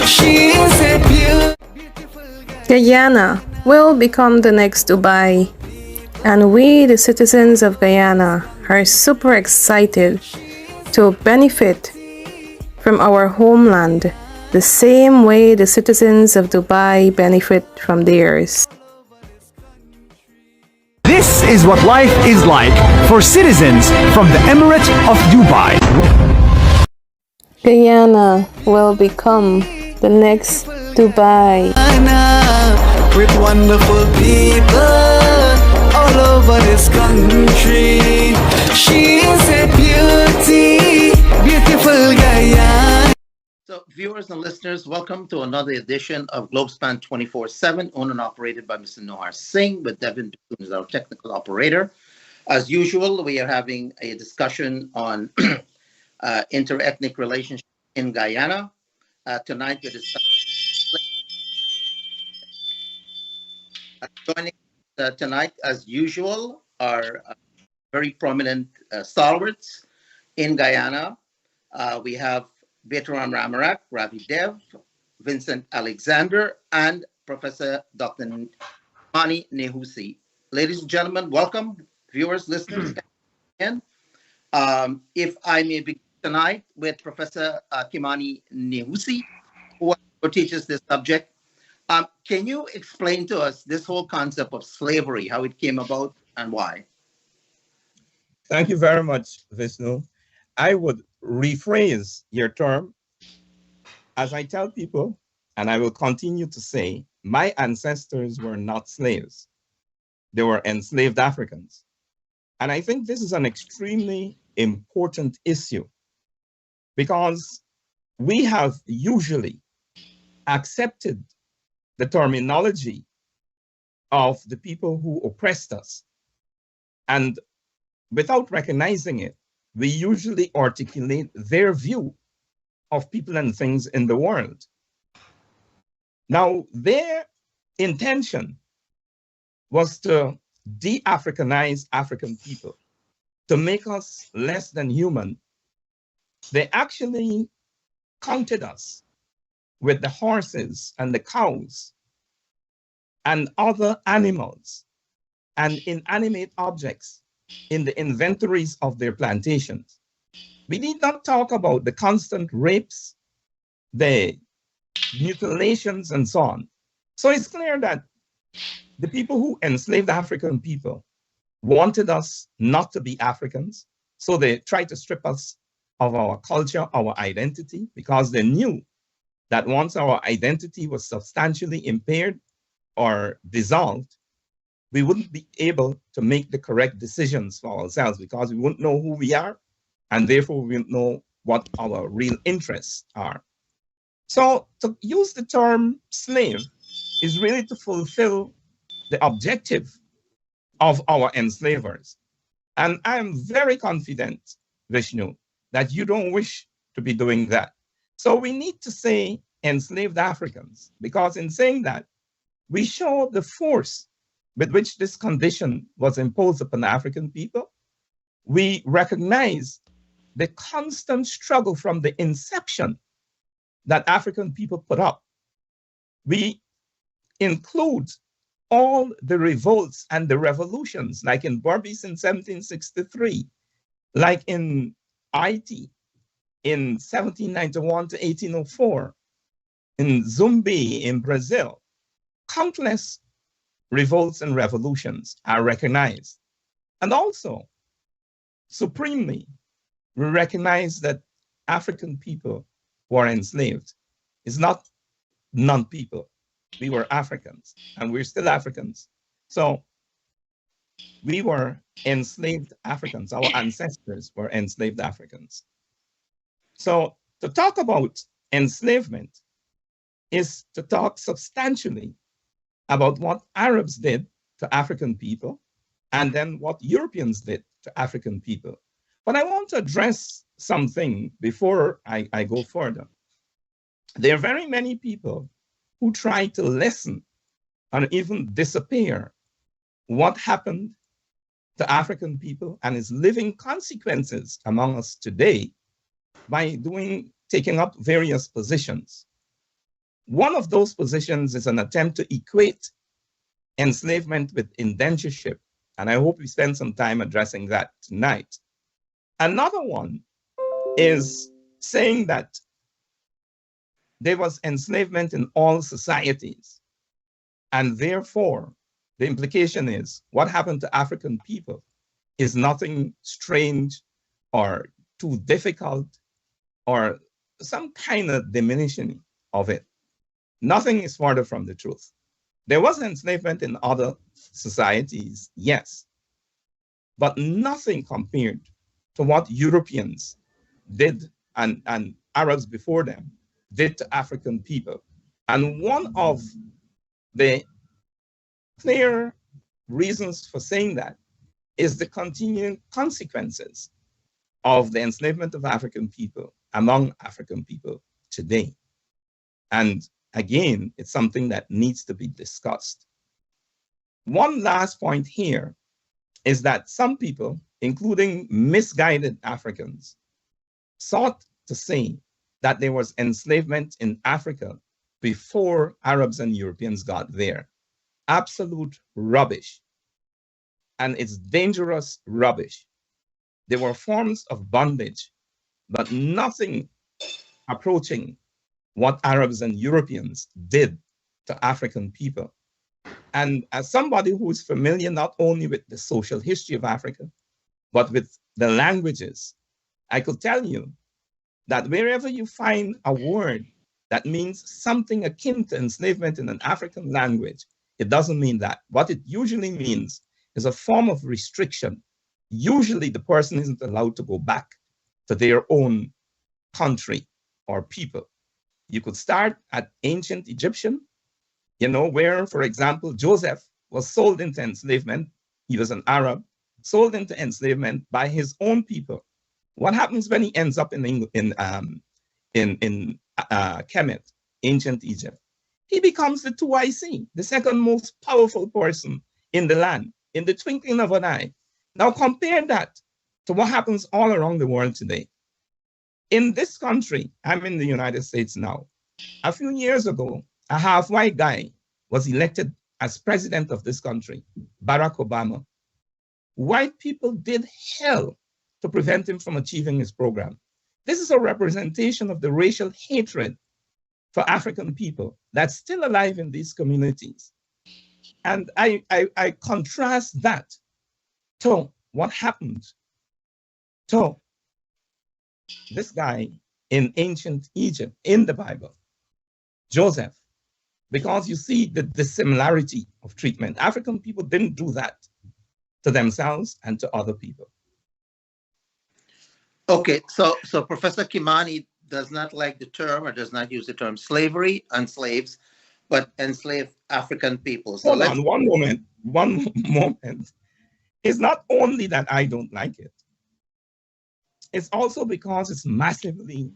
She is a beauty. Guyana will become the next Dubai, and we, the citizens of Guyana, are super excited to benefit from our homeland the same way the citizens of Dubai benefit from theirs. This is what life is like for citizens from the Emirate of Dubai. Guyana will become the next Dubai. With wonderful people all over this country. She is a beauty, beautiful Guyana. So, viewers and listeners, welcome to another edition of Globespan 24/7, owned and operated by Mr. Nohar Singh, with Devin as our technical operator. As usual, we are having a discussion on interethnic relationships in Guyana. Tonight, we're discussing joining tonight, as usual, are very prominent stalwarts in Guyana. We have Veteran Ramarak, Ravi Dev, Vincent Alexander, and Professor Dr. Mani Nehusi. Ladies and gentlemen, welcome, viewers, listeners, again. If I may begin tonight with Professor Kimani Nehusi, who teaches this subject. Can you explain to us this whole concept of slavery, how it came about and why? Thank you very much, Vishnu. I would rephrase your term. As I tell people, and I will continue to say, my ancestors were not slaves. They were enslaved Africans. And I think this is an extremely important issue because we have usually accepted the terminology of the people who oppressed us. And without recognizing it, we usually articulate their view of people and things in the world. Now, their intention was to de-Africanize African people, to make us less than human. They actually counted us with the horses and the cows and other animals and inanimate objects in the inventories of their plantations. We need not talk about the constant rapes, the mutilations, and so on. So it's clear that the people who enslaved African people wanted us not to be Africans. So they tried to strip us of our culture, our identity, because they knew that once our identity was substantially impaired or dissolved, we wouldn't be able to make the correct decisions for ourselves because we wouldn't know who we are, and therefore we wouldn't know what our real interests are. So to use the term slave is really to fulfill the objective of our enslavers. And I'm very confident, Vishnu, that you don't wish to be doing that. So we need to say enslaved Africans, because in saying that, we show the force with which this condition was imposed upon African people. We recognize the constant struggle from the inception that African people put up. We include all the revolts and the revolutions, like in Berbice in 1763, like in Haiti in 1791 to 1804, in Zumbi in Brazil. Countless revolts and revolutions are recognized. And also, supremely, we recognize that African people who are enslaved is not non-people. We were Africans, and we're still Africans. So we were enslaved Africans. Our ancestors were enslaved Africans. So to talk about enslavement is to talk substantially about what Arabs did to African people and then what Europeans did to African people. But I want to address something before I go further. There are very many people who try to lessen and even disappear what happened to African people and its living consequences among us today by taking up various positions. One of those positions is an attempt to equate enslavement with indentureship, and I hope we spend some time addressing that tonight. Another one is saying that there was enslavement in all societies, and therefore the implication is what happened to African people is nothing strange or too difficult or some kind of diminishing of it. Nothing is further from the truth. There was enslavement in other societies, yes, but nothing compared to what Europeans did and Arabs before them did to African people. And one of the clear reasons for saying that is the continuing consequences of the enslavement of African people among African people today. And again, it's something that needs to be discussed. One last point here is that some people, including misguided Africans, sought to say that there was enslavement in Africa before Arabs and Europeans got there. Absolute rubbish. And it's dangerous rubbish. There were forms of bondage, but nothing approaching what Arabs and Europeans did to African people. And as somebody who is familiar not only with the social history of Africa, but with the languages, I could tell you that wherever you find a word that means something akin to enslavement in an African language, it doesn't mean that. What it usually means is a form of restriction. Usually the person isn't allowed to go back to their own country or people. You could start at ancient Egyptian, where, for example, Joseph was sold into enslavement. He was an Arab, sold into enslavement by his own people. What happens when he ends up in Kemet, ancient Egypt? He becomes the 2IC, the second most powerful person in the land, in the twinkling of an eye. Now compare that to what happens all around the world today. In this country, I'm in the United States now. A few years ago, a half-white guy was elected as president of this country, Barack Obama. White people did hell to prevent him from achieving his program. This is a representation of the racial hatred for African people that's still alive in these communities. And I contrast that to what happened to this guy in ancient Egypt, in the Bible, Joseph, because you see the dissimilarity of treatment. African people didn't do that to themselves and to other people. Okay, so Professor Kimani does not like the term, or does not use the term slavery and slaves, but enslaved African people. So hold on, one moment. It's not only that I don't like it. It's also because it's massively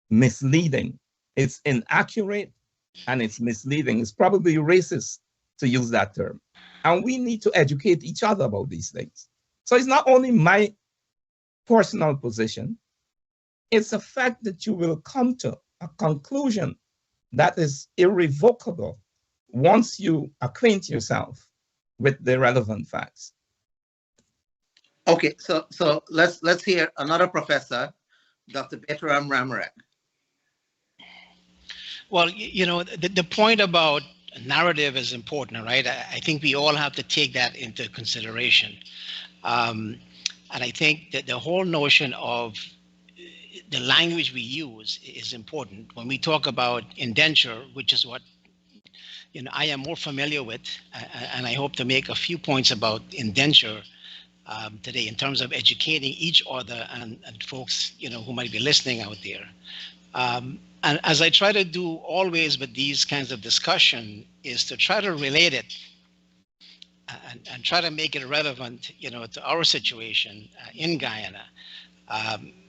misleading. It's inaccurate and it's misleading. It's probably racist to use that term. And we need to educate each other about these things. So it's not only my personal position, it's a fact that you will come to a conclusion that is irrevocable once you acquaint yourself with the relevant facts. Okay, so let's hear another professor, Dr. Betram Ramarak. Well, the point about narrative is important, right? I think we all have to take that into consideration. And I think that the whole notion of the language we use is important. When we talk about indenture, which is what I am more familiar with, and I hope to make a few points about indenture today in terms of educating each other and folks who might be listening out there. And as I try to do always with these kinds of discussion is to try to relate it and try to make it relevant, to our situation in Guyana.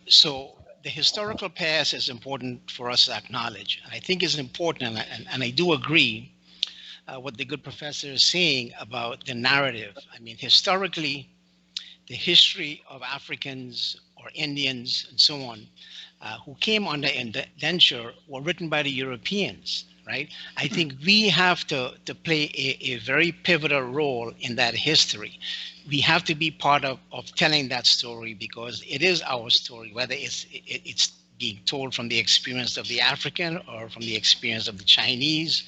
So the historical past is important for us to acknowledge. And I think it's important, and I do agree what the good professor is saying about the narrative. I mean, historically, the history of Africans or Indians and so on who came under indenture were written by the Europeans. right? I think we have to play a very pivotal role in that history. We have to be part of telling that story because it is our story, whether it's being told from the experience of the African or from the experience of the Chinese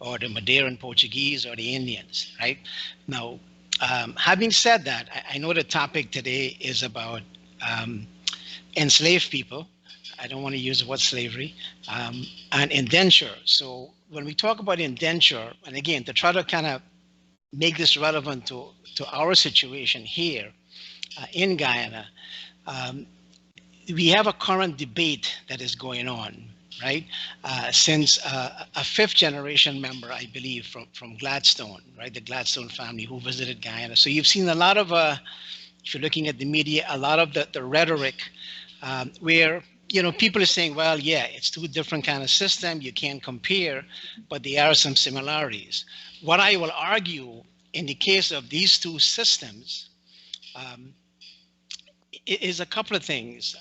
or the Madeiran Portuguese or the Indians, right? Now, having said that, I know the topic today is about enslaved people. I don't want to use the word slavery, and indenture. So when we talk about indenture, and again, to try to kind of make this relevant to our situation here in Guyana, we have a current debate that is going on, right? Since a fifth generation member, I believe, from Gladstone, right? The Gladstone family who visited Guyana. So you've seen a lot of, if you're looking at the media, a lot of the rhetoric where, you know, people are saying, well, yeah, it's two different kind of system. You can't compare, but there are some similarities. What I will argue in the case of these two systems, is a couple of things.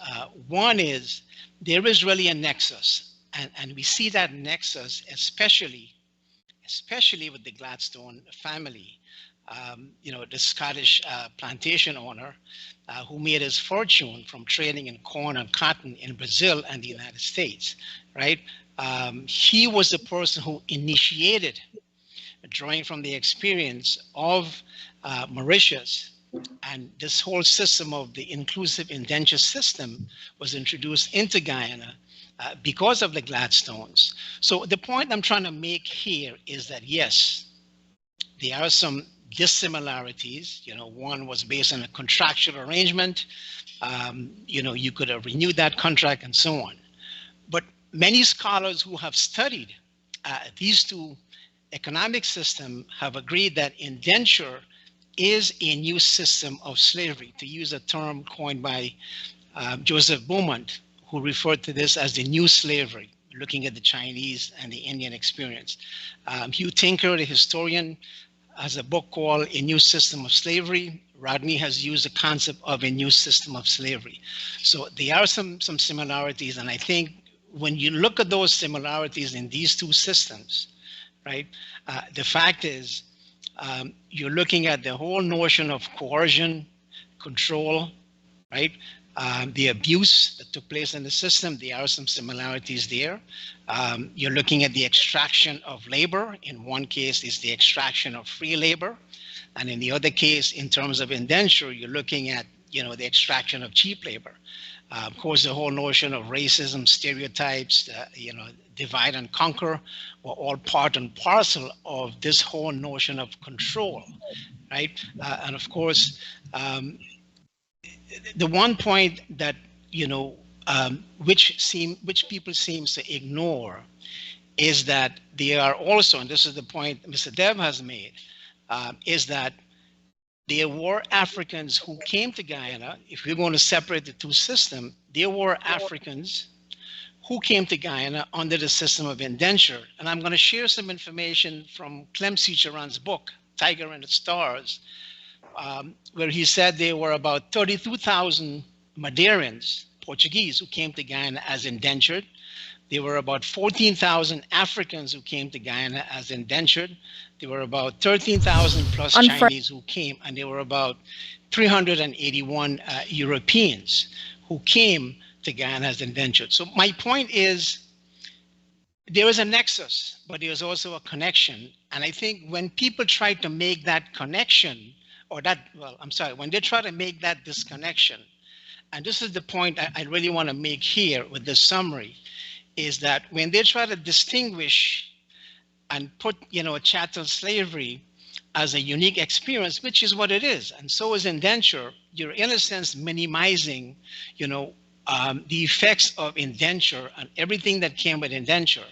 One is there is really a nexus, and we see that nexus especially with the Gladstone family. You know, the Scottish plantation owner who made his fortune from trading in corn and cotton in Brazil and the United States, right? He was the person who initiated, drawing from the experience of Mauritius, and this whole system of the inclusive indenture system was introduced into Guyana because of the Gladstones. So the point I'm trying to make here is that, yes, there are some dissimilarities. You know, one was based on a contractual arrangement. You know, you could have renewed that contract and so on. But many scholars who have studied these two economic systems have agreed that indenture is a new system of slavery, to use a term coined by Joseph Beaumont, who referred to this as the new slavery, looking at the Chinese and the Indian experience. Hugh Tinker, the historian, has a book called A New System of Slavery. Rodney has used the concept of a new system of slavery. So there are some similarities, and I think when you look at those similarities in these two systems, right, the fact is, you're looking at the whole notion of coercion, control, right? The abuse that took place in the system, there are some similarities there. You're looking at the extraction of labor. In one case, is the extraction of free labor. And in the other case, in terms of indenture, you're looking at, you know, the extraction of cheap labor. Of course, the whole notion of racism, stereotypes, you know, divide and conquer were all part and parcel of this whole notion of control, right? And of course, the one point that, you know, which people seems to ignore is that there are also, and this is the point Mr. Dev has made, is that there were Africans who came to Guyana. If we're going to separate the two systems, there were Africans who came to Guyana under the system of indenture. And I'm going to share some information from Clem Ciceron's book, Tiger and the Stars, where he said there were about 32,000 Madeirans, Portuguese, who came to Guyana as indentured. There were about 14,000 Africans who came to Guyana as indentured. There were about 13,000 plus Chinese who came, and there were about 381 Europeans who came to Guyana as indentured. So my point is, there is a nexus, but there's also a connection. And I think when people try to make that connection, or that, well, I'm sorry, when they try to make that disconnection, and this is the point I really want to make here with this summary, is that when they try to distinguish and put, you know, chattel slavery as a unique experience, which is what it is, and so is indenture, you're in a sense minimizing, you know, the effects of indenture and everything that came with indenture.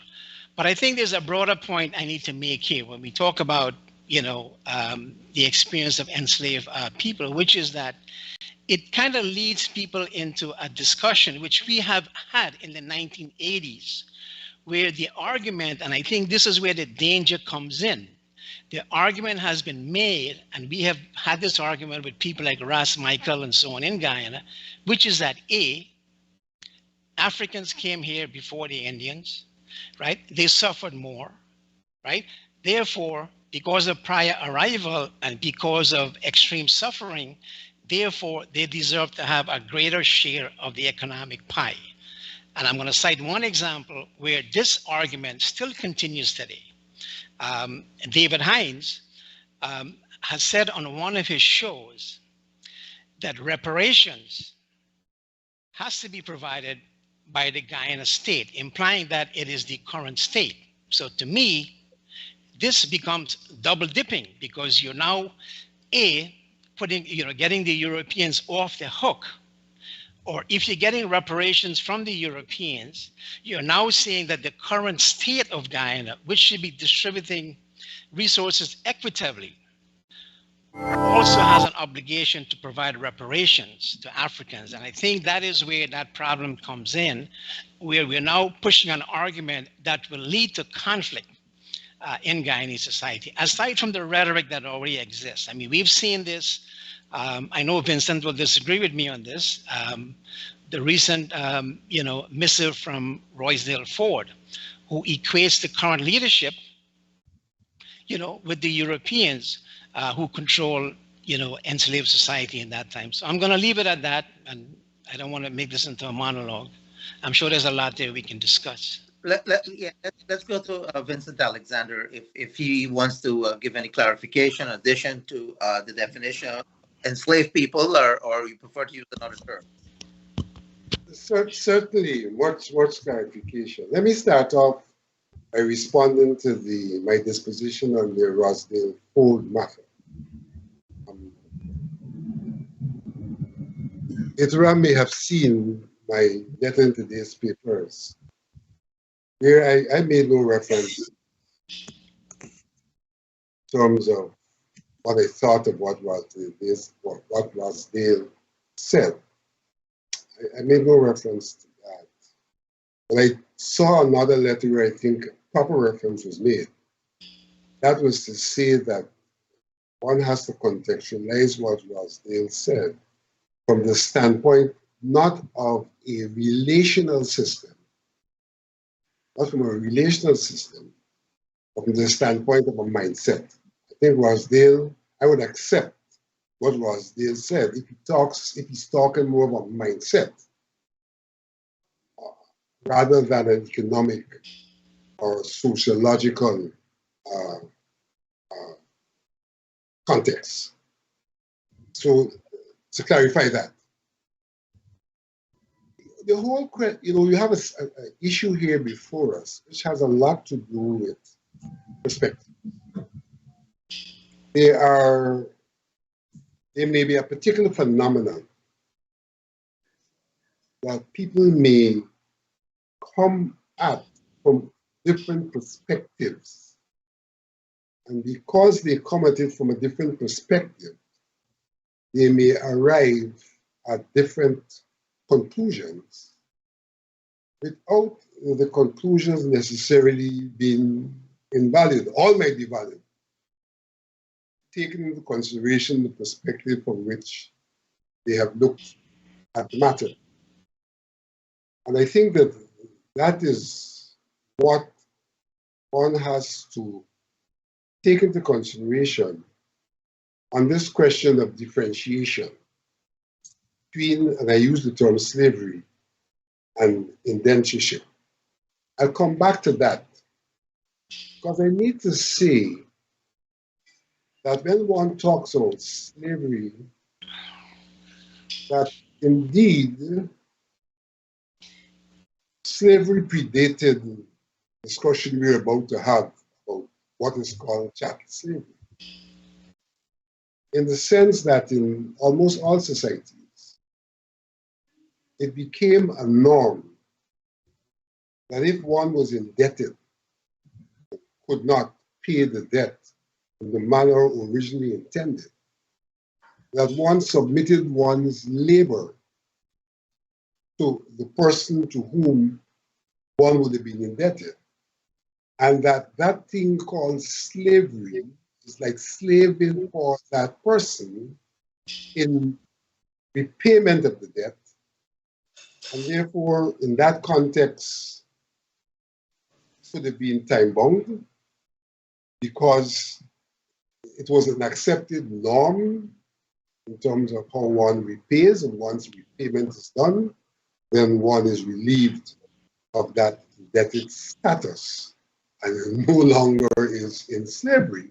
But I think there's a broader point I need to make here when we talk about, you know, the experience of enslaved people, which is that it kind of leads people into a discussion which we have had in the 1980s, where the argument, and I think this is where the danger comes in, the argument has been made, and we have had this argument with people like Ras Michael and so on in Guyana, which is that A, Africans came here before the Indians, right? They suffered more, right? Therefore, because of prior arrival and because of extreme suffering, therefore, they deserve to have a greater share of the economic pie. And I'm going to cite one example where this argument still continues today. David Hines has said on one of his shows that reparations has to be provided by the Guyana state, implying that it is the current state. So to me, this becomes double dipping because you're now getting the Europeans off the hook. Or if you're getting reparations from the Europeans, you're now saying that the current state of Guyana, which should be distributing resources equitably, also has an obligation to provide reparations to Africans. And I think that is where that problem comes in, where we're now pushing an argument that will lead to conflict in Guyanese society, aside from the rhetoric that already exists. I mean, we've seen this. I know Vincent will disagree with me on this. The recent, missive from Roysdale Ford, who equates the current leadership, with the Europeans who control, enslaved society in that time. So I'm going to leave it at that, and I don't want to make this into a monologue. I'm sure there's a lot there we can discuss. Let's go to Vincent Alexander if he wants to give any clarification, addition to the definition of enslaved people, or you prefer to use another term. Certainly, what's clarification? Let me start off by responding to my disposition on the Roysdale Ford matter. Iteram may have seen my letter in today's papers, where I made no reference in terms of what I thought of what Roysdale said. I made no reference to that. But I saw another letter where I think proper reference was made. That was to say that one has to contextualize what Roysdale said from the standpoint not of a relational system, not from a relational system, but from the standpoint of a mindset. I think Roysdale, I would accept what Roysdale said if he's talking more about mindset rather than an economic or sociological context. So to clarify that, the whole, you have an issue here before us, which has a lot to do with perspective. There may be a particular phenomenon that people may come at from different perspectives. And because they come at it from a different perspective, they may arrive at different conclusions without the conclusions necessarily being invalid. All might be valid, taking into consideration the perspective from which they have looked at the matter. And I think that is what one has to take into consideration on this question of differentiation between, and I use the term slavery, and indentureship. I'll come back to that because I need to say that when one talks about slavery, that indeed slavery predated the discussion we're about to have about what is called chattel slavery. In the sense that in almost all societies, it became a norm that if one was indebted, could not pay the debt in the manner originally intended, that one submitted one's labor to the person to whom one would have been indebted, and that thing called slavery is like slaving for that person in repayment of the debt, and therefore in that context could have been time-bound because it was an accepted norm in terms of how one repays, and once repayment is done, then one is relieved of that indebted status and no longer is in slavery.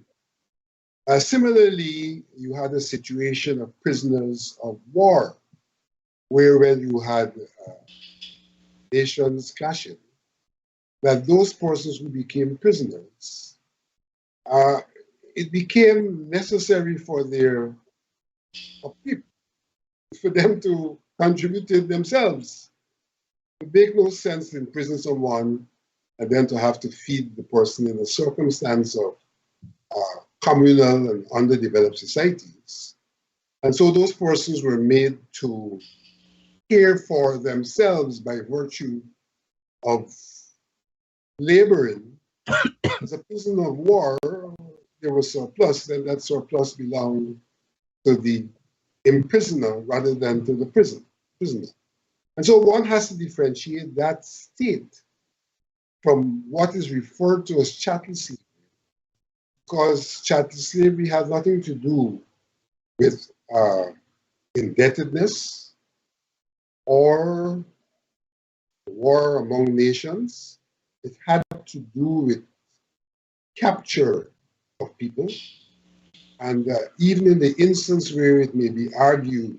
Similarly, you had a situation of prisoners of war, where when you had nations clashing, that those persons who became prisoners, it became necessary for their people, for them to contribute to themselves. It makes no sense to imprison someone and then to have to feed the person in a circumstance of communal and underdeveloped societies. And so those persons were made to care for themselves by virtue of laboring. As a prisoner of war, there was surplus, then that surplus belonged to the imprisoner rather than to the prisoner. And so one has to differentiate that state from what is referred to as chattel slavery, because chattel slavery has nothing to do with indebtedness or war among nations. It had to do with capture of people. And even in the instance where it may be argued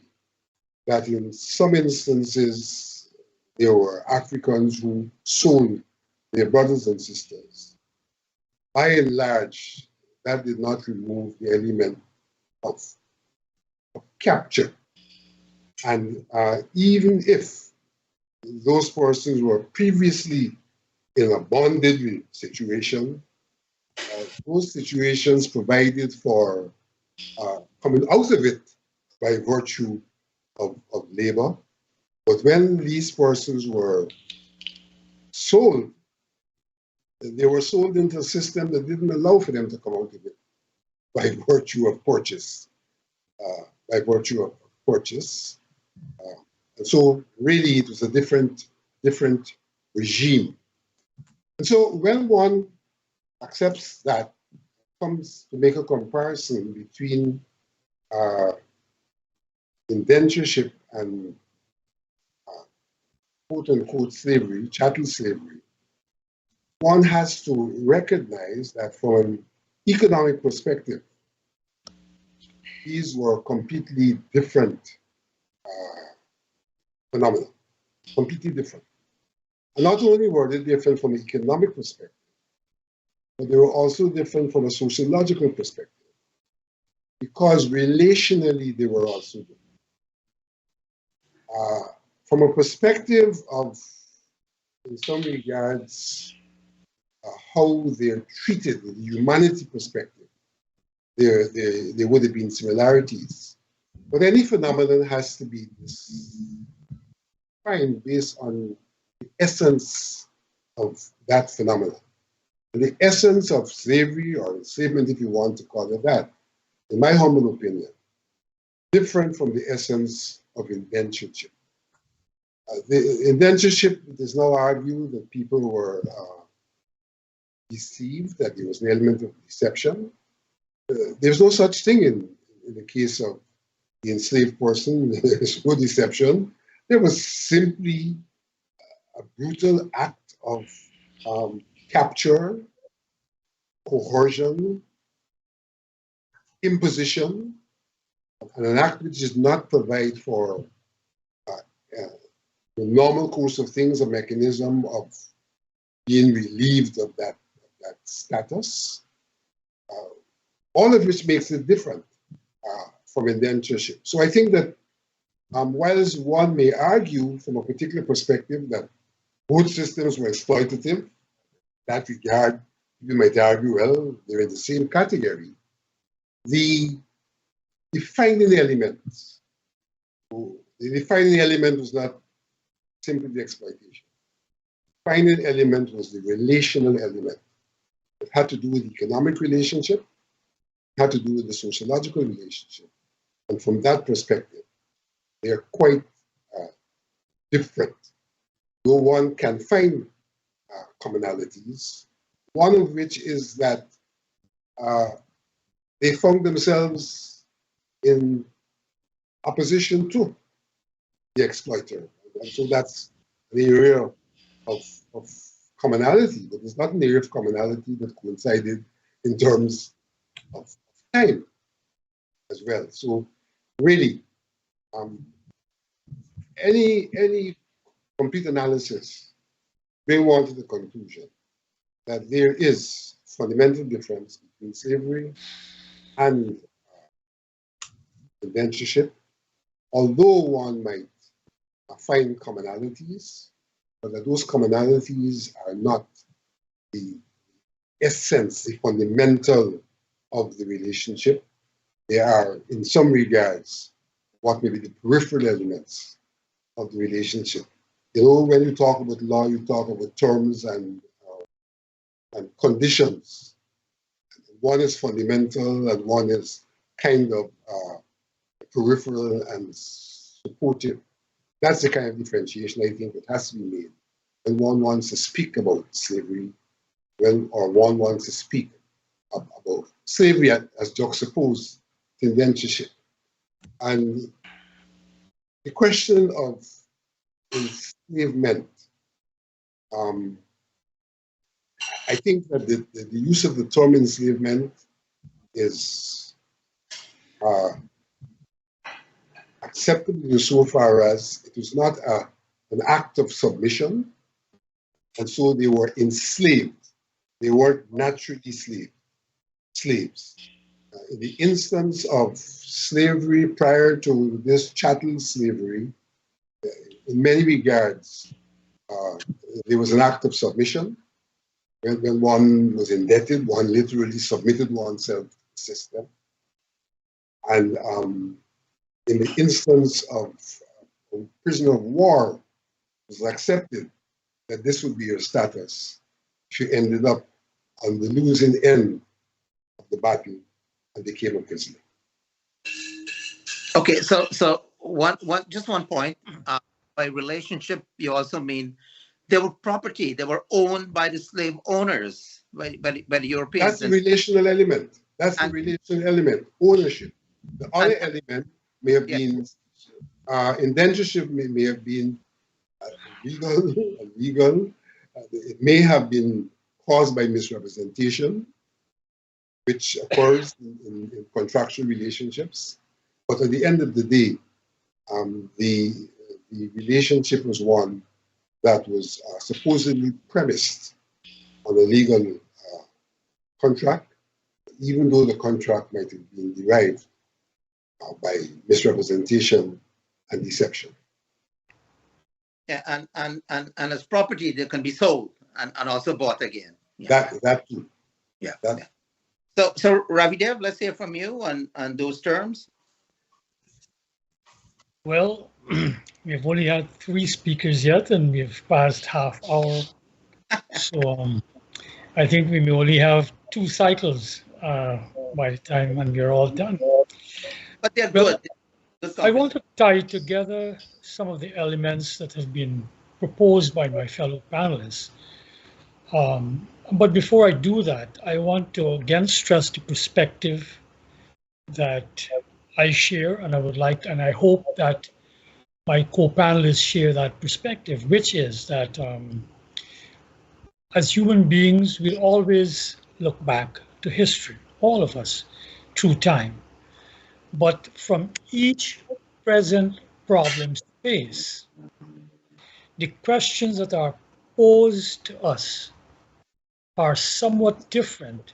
that in some instances there were Africans who sold their brothers and sisters, by and large, that did not remove the element of capture. And even if those persons were previously in a bonded situation, those situations provided for coming out of it by virtue of labor. But when these persons were sold, they were sold into a system that didn't allow for them to come out of it by virtue of purchase. And so really it was a different regime. And so when one accepts that, comes to make a comparison between indentureship and quote-unquote slavery, chattel slavery, one has to recognize that from an economic perspective, these were completely different phenomena, completely different. And not only were they different from an economic perspective, but they were also different from a sociological perspective, because relationally they were also different. From a perspective of, in some regards, how they're treated, the humanity perspective, there would have been similarities. But any phenomenon has to be defined based on the essence of that phenomenon. And the essence of slavery, or enslavement, if you want to call it that, in my humble opinion, different from the essence of indentureship. The indentureship, it is now argued that people were deceived, that there was an element of deception. There's no such thing in the case of the enslaved person. There's no deception. There was simply a brutal act of capture, coercion, imposition, and an act which does not provide for the normal course of things, a mechanism of being relieved of that status, all of which makes it different from indentureship. So I think that whilst one may argue from a particular perspective that both systems were exploitative, in that regard, you might argue, well, they're in the same category. The defining element was not simply the exploitation. The defining element was the relational element. It had to do with economic relationship, it had to do with the sociological relationship. And from that perspective, they are quite different. Though one can find commonalities, one of which is that they found themselves in opposition to the exploiter. And so that's an area of commonality, but it's not an area of commonality that coincided in terms of time as well. So really, any complete analysis bring one to the conclusion that there is fundamental difference between slavery and indentureship, although one might find commonalities, but that those commonalities are not the essence, the fundamental of the relationship. They are, in some regards, what may be the peripheral elements of the relationship. You know, when you talk about law, you talk about terms and conditions. One is fundamental and one is kind of peripheral and supportive. That's the kind of differentiation I think that has to be made when one wants to speak about slavery, or one wants to speak about slavery as juxtaposed to indentureship. And the question of enslavement, I think that the use of the term enslavement is acceptable insofar as it was not an act of submission, and so they were enslaved. They weren't naturally slaves. In the instance of slavery prior to this chattel slavery, in many regards, there was an act of submission. When one was indebted, one literally submitted oneself to the system. And in the instance of a prisoner of war, it was accepted that this would be your status if you ended up on the losing end of the battle and became a prisoner. Okay, so just one point. By relationship, you also mean they were property. They were owned by the slave owners, by the Europeans. That's the relational element. That's the relational element, ownership. The other element may have been, indentureship may have been illegal. It may have been caused by misrepresentation, which occurs in contractual relationships. But at the end of the day, the relationship was one that was supposedly premised on a legal contract, even though the contract might have been derived by misrepresentation and deception. Yeah, and as property, they can be sold and also bought again. Yeah. That too. Yeah. So Ravidev, let's hear from you on those terms. Well, we've only had 3 speakers yet, and we've passed half hour. So I think we may only have 2 cycles by the time when we're all done. But they're good. I want to tie together some of the elements that have been proposed by my fellow panelists. But before I do that, I want to again stress the perspective that I share, and I hope that my co-panelists share that perspective, which is that as human beings, we'll always look back to history, all of us, through time. But from each present problem space, the questions that are posed to us are somewhat different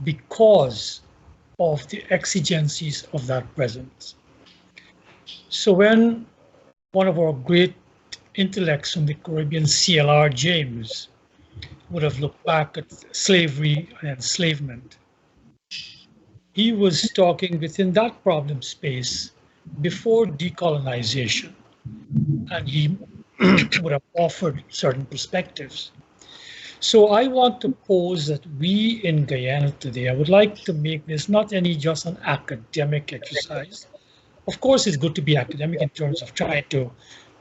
because of the exigencies of that present. So when one of our great intellects from the Caribbean, C.L.R. James, would have looked back at slavery and enslavement, he was talking within that problem space before decolonization, and he would have offered certain perspectives. So I want to pose that we in Guyana today, I would like to make this not just an academic exercise. Of course, it's good to be academic in terms of trying to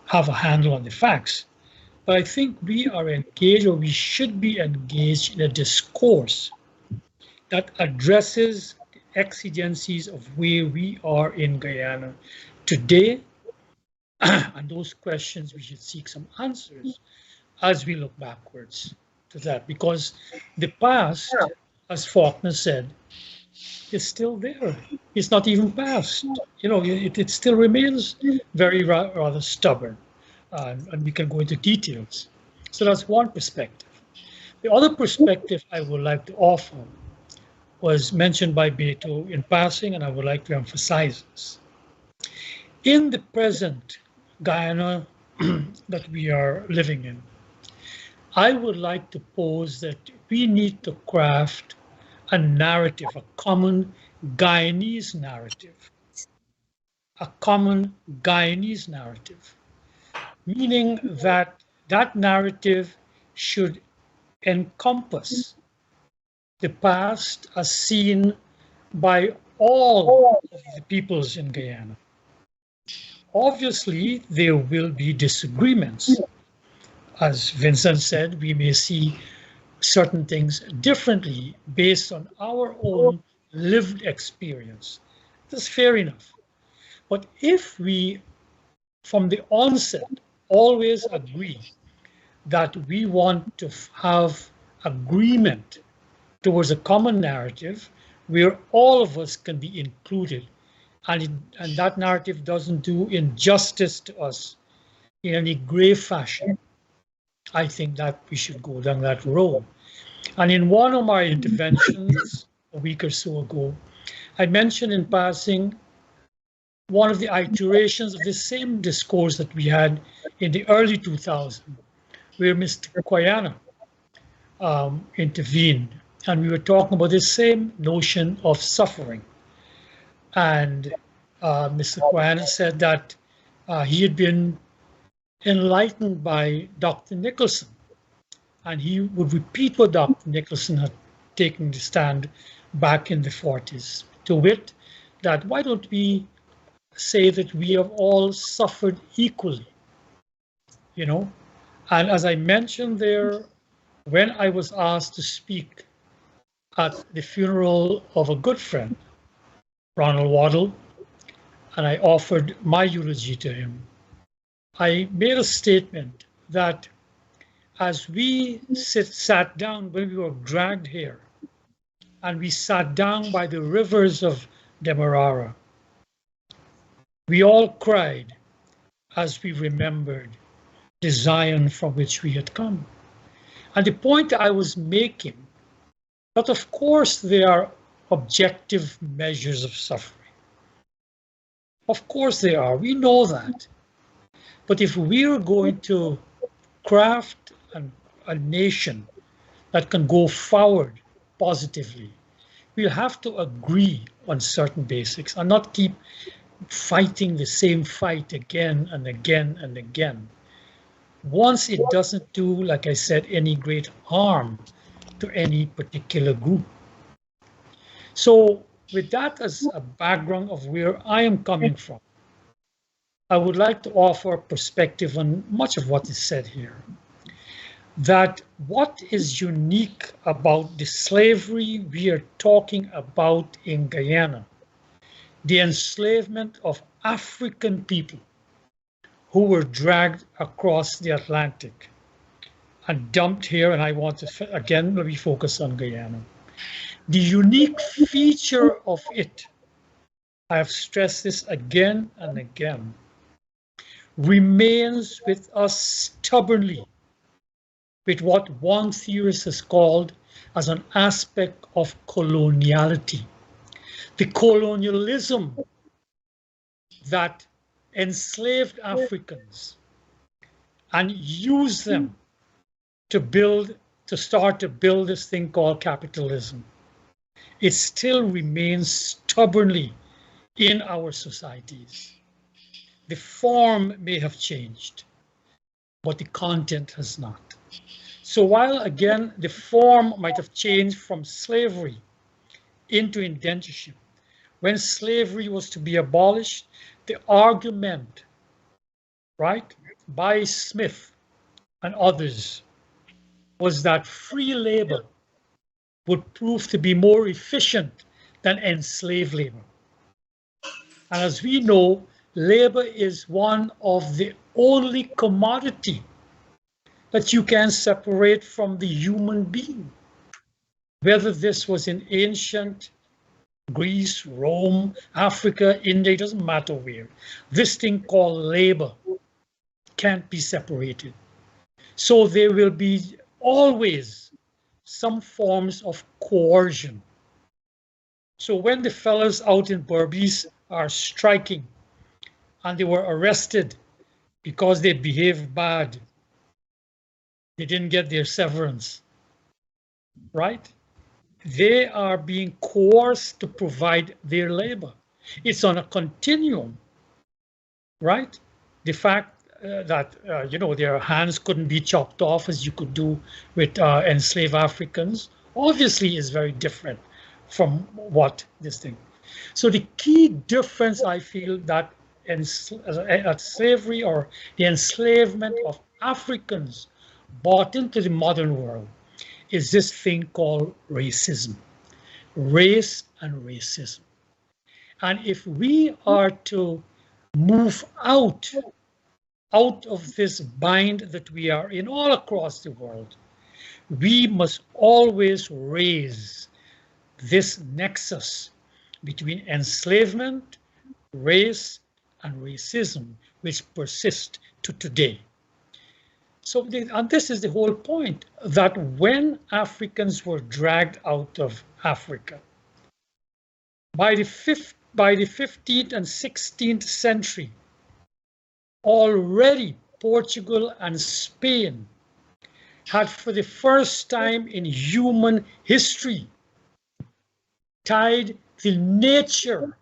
have a handle on the facts, But I think we are engaged, or we should be engaged, in a discourse that addresses the exigencies of where we are in Guyana today. And those questions, we should seek some answers as we look backwards to that, because the past, as Faulkner said, is still there. It's not even past. You know, it still remains very rather stubborn, and we can go into details. So that's one perspective. The other perspective I would like to offer was mentioned by Beto in passing, and I would like to emphasize this. In the present Guyana that we are living in, I would like to pose that we need to craft a narrative, a common Guyanese narrative, meaning that that narrative should encompass the past as seen by all of the peoples in Guyana. Obviously, there will be disagreements. As Vincent said, we may see certain things differently based on our own lived experience. That's fair enough. But if we, from the onset, always agree that we want to have agreement towards a common narrative where all of us can be included, and that narrative doesn't do injustice to us in any grave fashion, I think that we should go down that road. And in one of my interventions a week or so ago, I mentioned in passing one of the iterations of the same discourse that we had in the early 2000s, where Mr. Guyana intervened, and we were talking about the same notion of suffering. And Mr. Guyana said that he had been enlightened by Dr. Nicholson, and he would repeat what Dr. Nicholson had taken the stand back in the 40s, to wit, that why don't we say that we have all suffered equally, you know? And as I mentioned there, when I was asked to speak at the funeral of a good friend, Ronald Waddell, and I offered my eulogy to him, I made a statement that as we sat down when we were dragged here, and we sat down by the rivers of Demerara, we all cried as we remembered the Zion from which we had come. And the point I was making, that of course there are objective measures of suffering. Of course there are, we know that. But if we're going to craft a nation that can go forward positively, we'll have to agree on certain basics and not keep fighting the same fight again and again and again. Once it doesn't do, like I said, any great harm to any particular group. So with that as a background of where I am coming from, I would like to offer a perspective on much of what is said here. That what is unique about the slavery we are talking about in Guyana, the enslavement of African people who were dragged across the Atlantic and dumped here, and I want to, again, let me focus on Guyana. The unique feature of it, I have stressed this again and again, remains with us stubbornly, with what one theorist has called as an aspect of coloniality. The colonialism that enslaved Africans and used them to start to build this thing called capitalism. It still remains stubbornly in our societies. The form may have changed, but the content has not. So while, again, the form might have changed from slavery into indentureship, when slavery was to be abolished, the argument, right, by Smith and others was that free labor would prove to be more efficient than enslaved labor. And as we know, labor is one of the only commodity that you can separate from the human being. Whether this was in ancient Greece, Rome, Africa, India, it doesn't matter where. This thing called labor can't be separated. So there will be always some forms of coercion. So when the fellas out in Berbice are striking and they were arrested because they behaved bad, they didn't get their severance, right? They are being coerced to provide their labor. It's on a continuum, right? The fact that, their hands couldn't be chopped off as you could do with enslaved Africans, obviously is very different from what this thing. So the key difference I feel that slavery or the enslavement of Africans brought into the modern world is this thing called racism, race and racism. And if we are to move out of this bind that we are in all across the world, we must always raise this nexus between enslavement, race, and racism, which persist to today. So, and this is the whole point, that when Africans were dragged out of Africa, by the 15th and 16th century, already Portugal and Spain had, for the first time in human history, tied the nature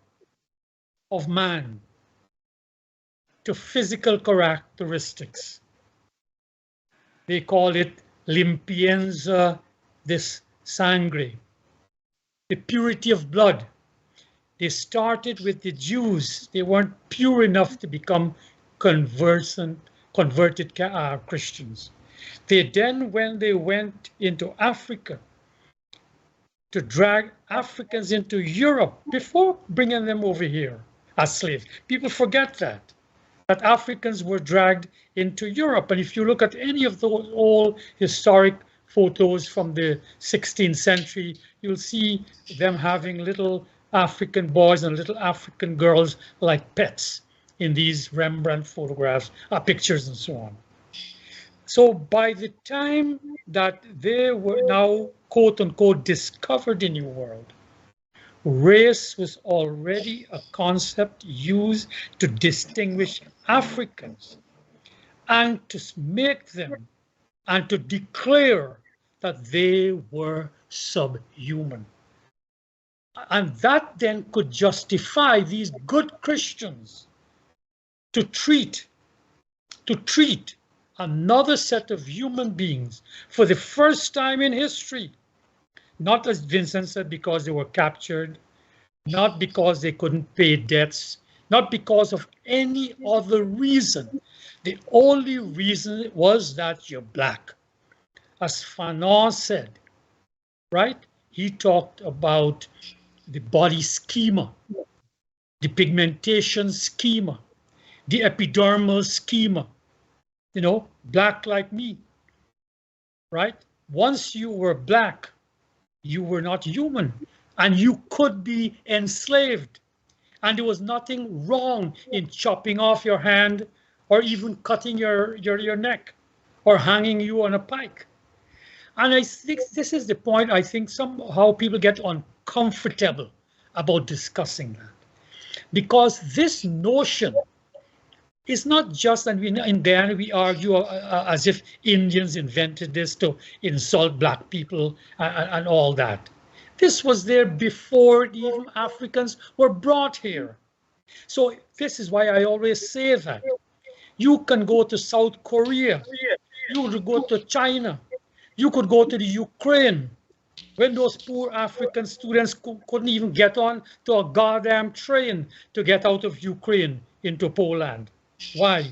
of man to physical characteristics. They call it limpieza de sangre, the purity of blood. They started with the Jews. They weren't pure enough to become converted Christians. They then, when they went into Africa, to drag Africans into Europe before bringing them over here as slaves. People forget that Africans were dragged into Europe. And if you look at any of those old historic photos from the 16th century, you'll see them having little African boys and little African girls like pets in these Rembrandt photographs, pictures and so on. So by the time that they were now, quote unquote, discovered the New World, race was already a concept used to distinguish Africans and to make them and to declare that they were subhuman. And that then could justify these good Christians to treat another set of human beings for the first time in history, not, as Vincent said, because they were captured, not because they couldn't pay debts, not because of any other reason. The only reason was that you're black. As Fanon said, right? He talked about the body schema, the pigmentation schema, the epidermal schema, black like me, right? Once you were black, you were not human and you could be enslaved. And there was nothing wrong in chopping off your hand or even cutting your neck or hanging you on a pike. And I think this is the point. I think somehow people get uncomfortable about discussing that, because this notion is not just, and in Guyana we argue as if Indians invented this to insult black people and all that. This was there before even Africans were brought here. So this is why I always say that. You can go to South Korea, you could go to China, you could go to the Ukraine, when those poor African students couldn't even get on to a goddamn train to get out of Ukraine into Poland. Why?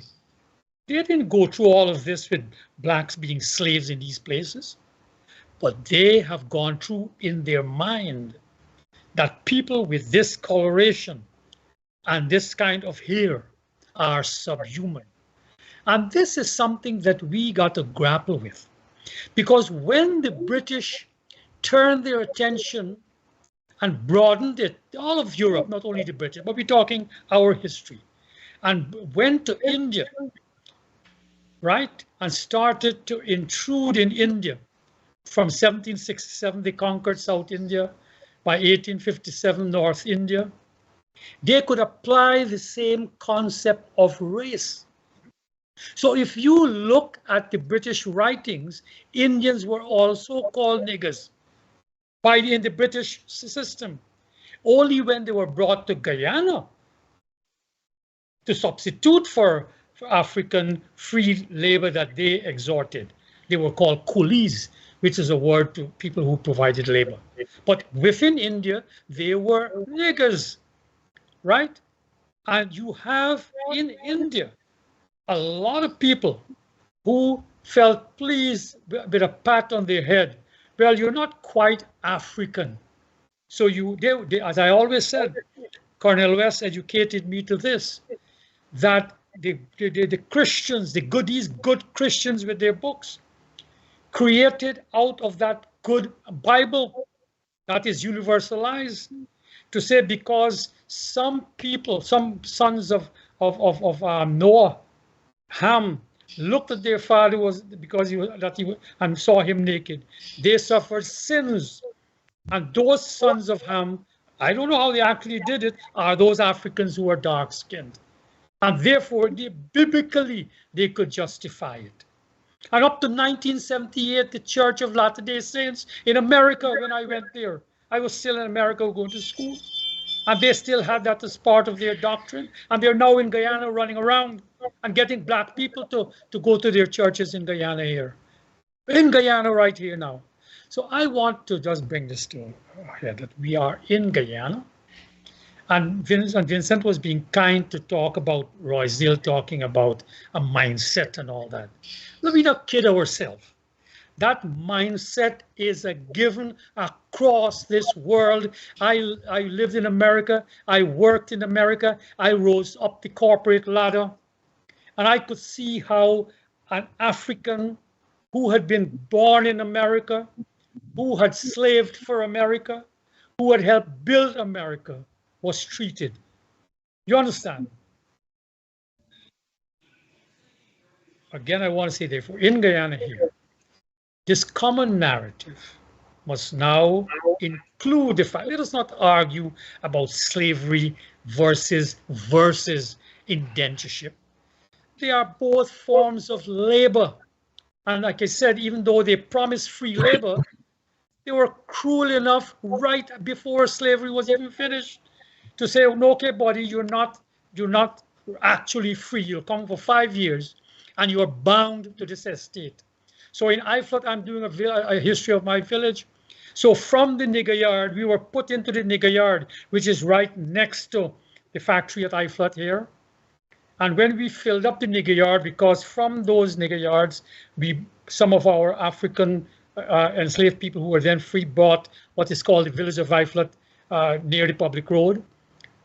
They didn't go through all of this with blacks being slaves in these places, but they have gone through in their mind that people with this coloration and this kind of hair are subhuman. And this is something that we got to grapple with, because when the British turned their attention and broadened it, all of Europe, not only the British, but we're talking our history, and went to India, right, and started to intrude in India. From 1767, they conquered South India. By 1857, North India. They could apply the same concept of race. So if you look at the British writings, Indians were also called niggers in the British system. Only when they were brought to Guyana to substitute for African free labor that they exhorted, they were called coolies, which is a word to people who provided labor. But within India, they were niggers, right? And you have in India a lot of people who felt pleased with a pat on their head. Well, you're not quite African. So they, as I always said, Cornel West educated me to this, that the Christians, the goodies, good Christians with their books, created out of that good Bible that is universalized, to say because some people, some sons of Noah, Ham, looked at their father and saw him naked. They suffered sins, and those sons of Ham, I don't know how they actually did it, are those Africans who are dark-skinned, and therefore biblically they could justify it. And up to 1978, the Church of Latter-day Saints in America, when I went there, I was still in America going to school, and they still had that as part of their doctrine. And they're now in Guyana running around and getting black people to go to their churches in Guyana here. In Guyana right here now. So I want to just bring this to here, that we are in Guyana. And Vincent was being kind to talk about Roysdale, talking about a mindset and all that. Let me not kid ourselves. That mindset is a given across this world. I lived in America. I worked in America. I rose up the corporate ladder. And I could see how an African who had been born in America, who had slaved for America, who had helped build America, was treated. You understand? Again, I want to say, therefore, in Guyana here, this common narrative must now include the fact, let us not argue about slavery versus indentureship. They are both forms of labor. And like I said, even though they promised free labor, they were cruel enough right before slavery was even finished to say, oh, okay, buddy, you're not actually free. You'll come for 5 years and you are bound to this estate. So in Iflot, I'm doing a history of my village. So from the nigger yard, we were put into the nigger yard, which is right next to the factory at Iflot here. And when we filled up the nigger yard, because from those nigger yards, some of our African enslaved people who were then free bought what is called the village of Iflot near the public road.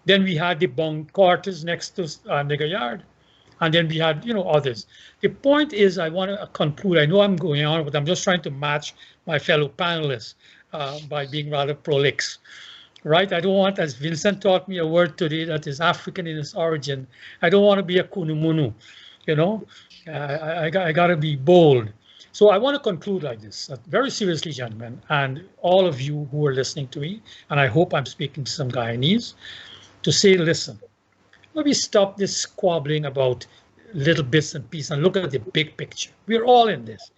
Then we had the bunk quarters next to nigger yard. And then we had, others. The point is, I want to conclude. I know I'm going on, but I'm just trying to match my fellow panelists by being rather prolix, right? I don't want, as Vincent taught me a word today that is African in its origin, I don't want to be a kunumunu, I got to be bold. So I want to conclude like this, very seriously, gentlemen, and all of you who are listening to me, and I hope I'm speaking to some Guyanese, to say, listen, let me stop this squabbling about little bits and pieces and look at the big picture. We're all in this.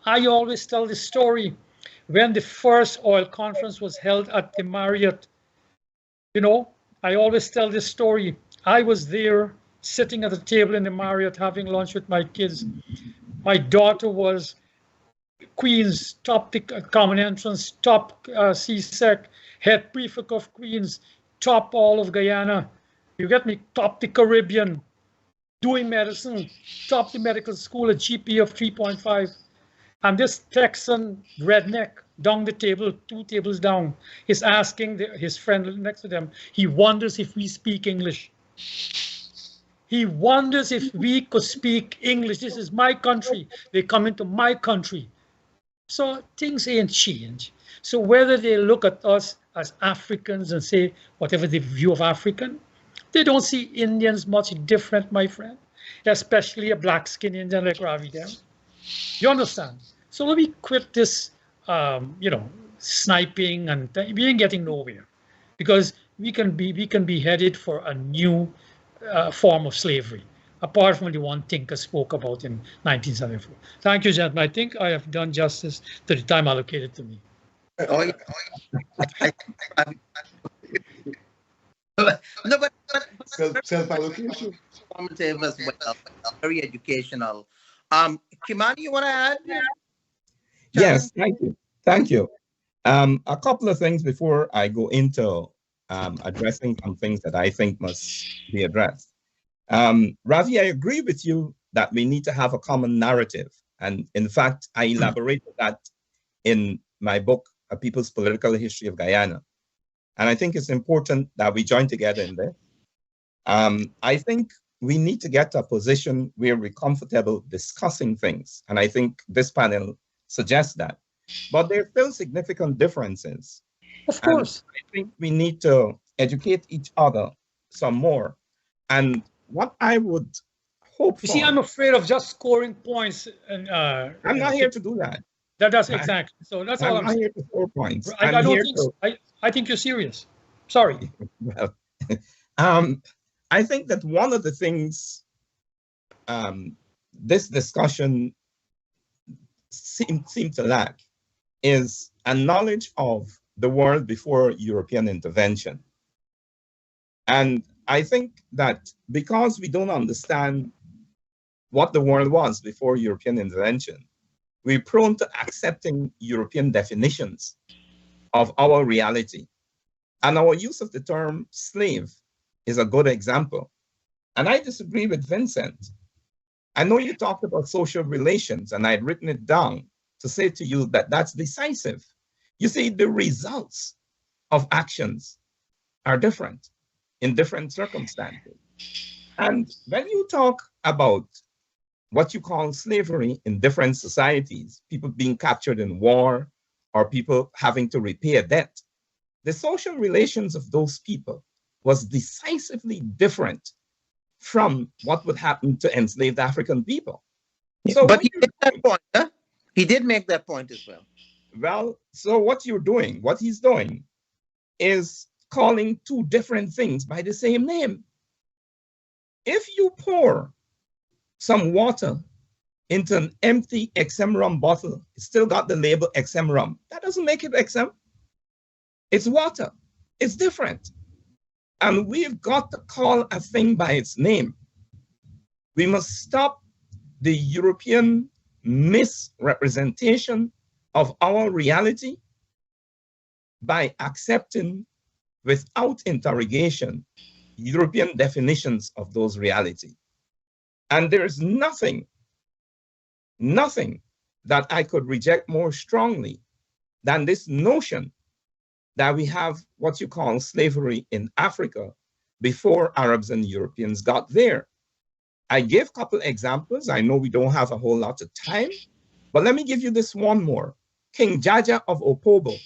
I always tell the story when the first oil conference was held at the Marriott. I always tell this story. I was there sitting at the table in the Marriott having lunch with my kids. My daughter was Queens, top common entrance, top CSEC, head prefect of Queens, top all of Guyana. You get me? Top the Caribbean. doing medicine, top the medical school, a GPA of 3.5. And this Texan redneck down the table, 2 tables down, is asking his friend next to them, he wonders if we speak English. He wonders if we could speak English. This is my country. They come into my country. So things ain't changed. So whether they look at us as Africans and say whatever the view of African, they don't see Indians much different, my friend, especially a black-skinned Indian like Ravi there. You understand? So let me quit this, sniping, and we ain't getting nowhere, because we can be headed for a new form of slavery, apart from the one Tinker spoke about in 1974. Thank you, gentlemen. I think I have done justice to the time allocated to me. Oh, yeah. No, but Self-allocation. informative as well, very educational. Kimani, you want to add? Yes, thank you. Thank you. A couple of things before I go into addressing some things that I think must be addressed. Ravi, I agree with you that we need to have a common narrative. And in fact, I elaborated that in my book, A People's Political History of Guyana. And I think it's important that we join together in this. I think we need to get to a position where we're comfortable discussing things. And I think this panel suggests that. But there are still significant differences. Of course. And I think we need to educate each other some more. And what I would hope You see, I'm afraid of just scoring points. And I'm not here to do that. That's exactly. So that's all I'm not here to score points. I don't think so. I think you're serious. Sorry. Well, I think that one of the things this discussion seemed to lack is a knowledge of the world before European intervention. And I think that because we don't understand what the world was before European intervention, we're prone to accepting European definitions of our reality. And our use of the term slave is a good example. And I disagree with Vincent. I know you talked about social relations, and I'd written it down to say to you that that's decisive. You see, the results of actions are different in different circumstances. And when you talk about what you call slavery in different societies, people being captured in war or people having to repay a debt, the social relations of those people was decisively different from what would happen to enslaved African people. So but he made that point, huh? He did make that point as well. Well, so what he's doing is calling two different things by the same name. If you pour some water into an empty XM rum bottle, it's still got the label XM rum. That doesn't make it XM. It's water. It's different. And we've got to call a thing by its name. We must stop the European misrepresentation of our reality by accepting without interrogation European definitions of those reality. And there's nothing that I could reject more strongly than this notion that we have what you call slavery in Africa before Arabs and Europeans got there. I gave a couple examples. I know we don't have a whole lot of time, but let me give you this one more. King Jaja of Opobo,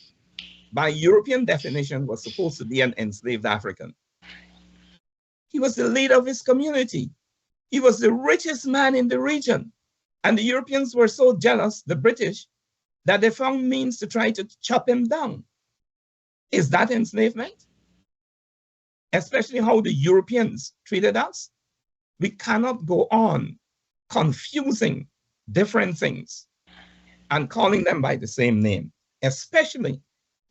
by European definition, was supposed to be an enslaved African. He was the leader of his community. He was the richest man in the region. And the Europeans were so jealous, the British, that they found means to try to chop him down. Is that enslavement? Especially how the Europeans treated us? We cannot go on confusing different things and calling them by the same name, especially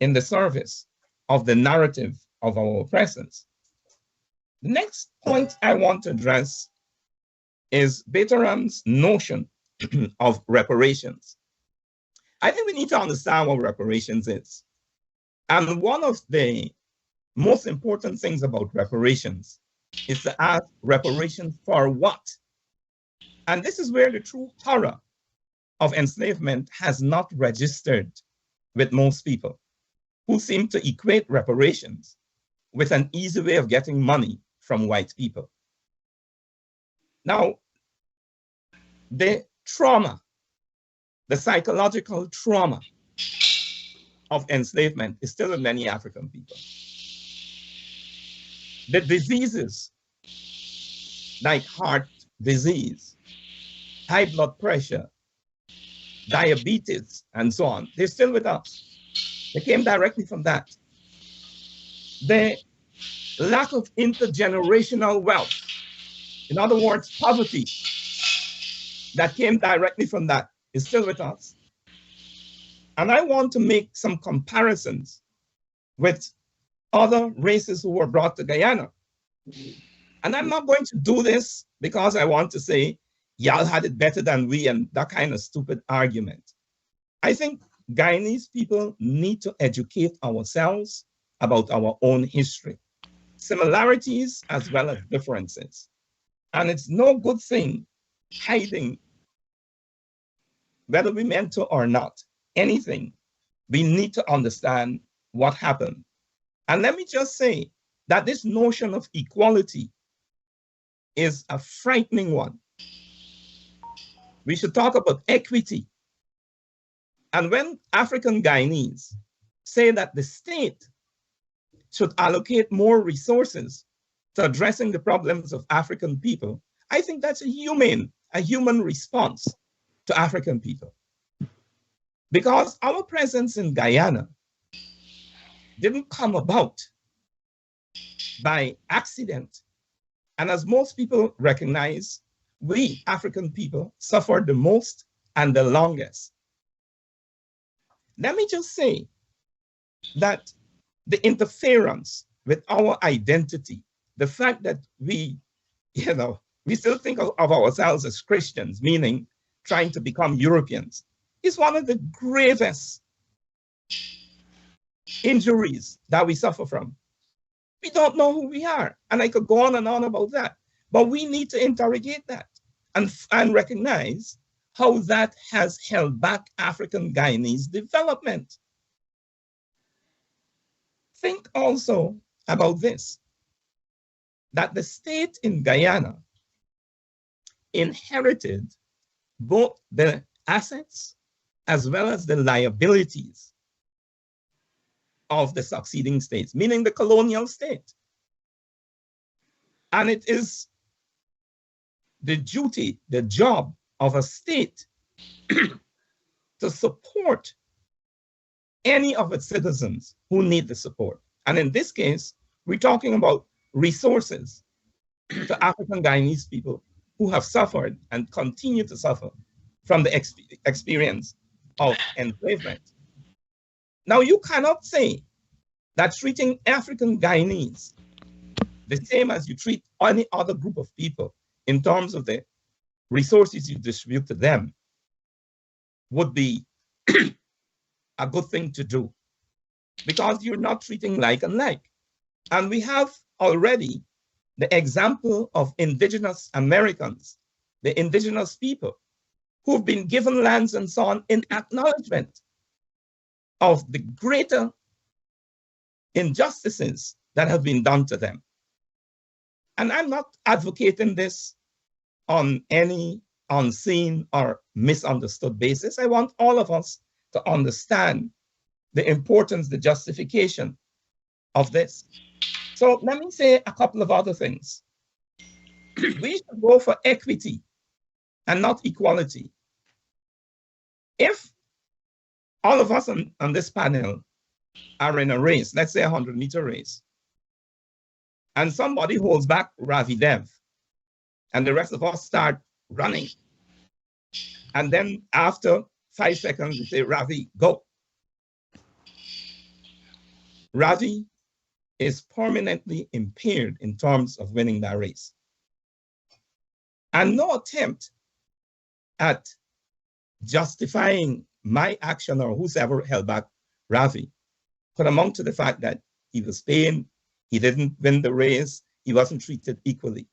in the service of the narrative of our oppressors. The next point I want to address is Beteram's notion of reparations. I think we need to understand what reparations is. And one of the most important things about reparations is to ask reparations for what? And this is where the true horror of enslavement has not registered with most people, who seem to equate reparations with an easy way of getting money from white people. Now, the trauma, the psychological trauma of enslavement is still in many African people. The diseases like heart disease, high blood pressure, diabetes, and so on, they're still with us. They came directly from that. The lack of intergenerational wealth, in other words, poverty, that came directly from that is still with us. And I want to make some comparisons with other races who were brought to Guyana. And I'm not going to do this because I want to say, y'all had it better than we and that kind of stupid argument. I think Guyanese people need to educate ourselves about our own history, similarities as well as differences. And it's no good thing hiding, whether we meant to or not, anything. We need to understand what happened. And let me just say that this notion of equality is a frightening one. We should talk about equity. And when African Guyanese say that the state should allocate more resources to addressing the problems of African people, I think that's a human response to African people. Because our presence in Guyana didn't come about by accident. And as most people recognize, we African people suffered the most and the longest. Let me just say that the interference with our identity, the fact that we still think of ourselves as Christians, meaning trying to become Europeans, is one of the gravest injuries that we suffer from. We don't know who we are. And I could go on and on about that. But we need to interrogate that and recognize how that has held back African Guyanese development. Think also about this, that the state in Guyana inherited both the assets as well as the liabilities of the succeeding states, meaning the colonial state. And it is the duty, the job of a state to support any of its citizens who need the support. And in this case, we're talking about resources to African Guyanese people who have suffered and continue to suffer from the experience of enslavement. Now, you cannot say that treating African Guyanese the same as you treat any other group of people in terms of the resources you distribute to them would be a good thing to do, because you're not treating like and like. And we have already the example of indigenous Americans, the indigenous people who've been given lands and so on in acknowledgement of the greater injustices that have been done to them. And I'm not advocating this on any unseen or misunderstood basis. I want all of us to understand the importance, the justification of this. So let me say a couple of other things. We should go for equity and not equality. If all of us on this panel are in a race, let's say a 100-meter race, and somebody holds back Ravi Dev, and the rest of us start running, and then after 5 seconds, we say, Ravi, go. Ravi is permanently impaired in terms of winning that race. And no attempt at justifying my action or whoever held back Ravi could amount to the fact that he was pained, he didn't win the race, he wasn't treated equally.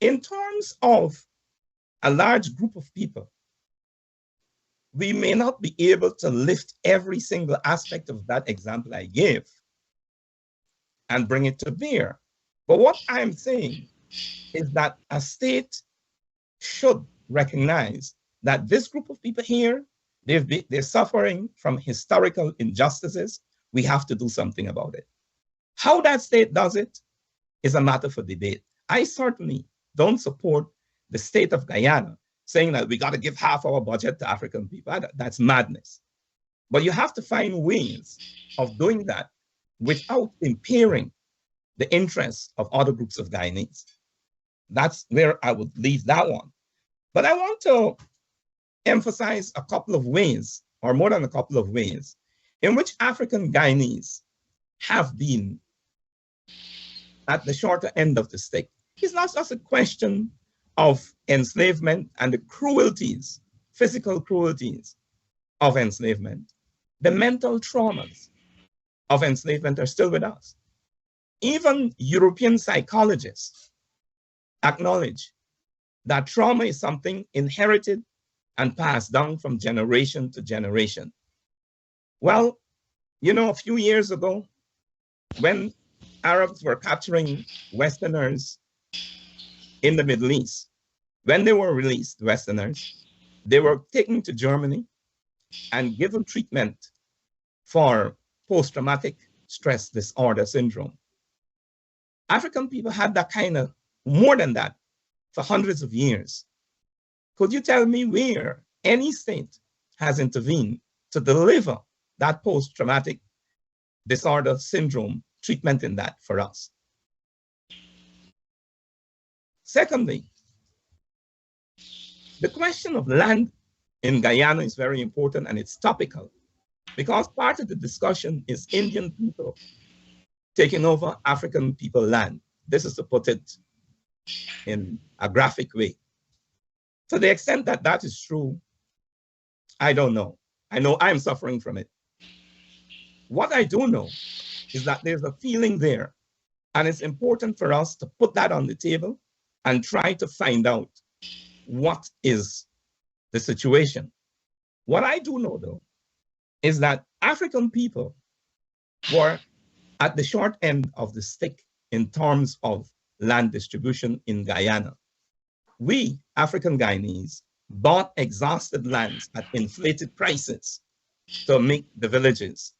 In terms of a large group of people, we may not be able to lift every single aspect of that example I gave and bring it to bear. But what I'm saying is that a state should recognize that this group of people here, they're suffering from historical injustices. We have to do something about it. How that state does it is a matter for debate. I certainly don't support the state of Guyana saying that we got to give half our budget to African people. That's madness. But you have to find ways of doing that without impairing the interests of other groups of Guyanese. That's where I would leave that one. But I want to emphasize a couple of ways, or more than a couple of ways, in which African Guyanese have been at the shorter end of the stick. It's not just a question of enslavement and the cruelties, physical cruelties of enslavement. The mental traumas of enslavement are still with us. Even European psychologists acknowledge that trauma is something inherited and passed down from generation to generation. Well, you know, a few years ago, when Arabs were capturing Westerners in the Middle East, when they were released, Westerners, they were taken to Germany and given treatment for post-traumatic stress disorder syndrome. African people had that kind of, more than that, for hundreds of years. Could you tell me where any state has intervened to deliver that post-traumatic disorder syndrome treatment in that for us? Secondly, the question of land in Guyana is very important, and it's topical because part of the discussion is Indian people taking over African people land. This is to put it in a graphic way. To the extent that that is true, I don't know. I know I'm suffering from it. What I do know is that there's a feeling there, and it's important for us to put that on the table and try to find out what is the situation. What I do know, though, is that African people were at the short end of the stick in terms of land distribution in Guyana. We, African Guyanese, bought exhausted lands at inflated prices to make the villages.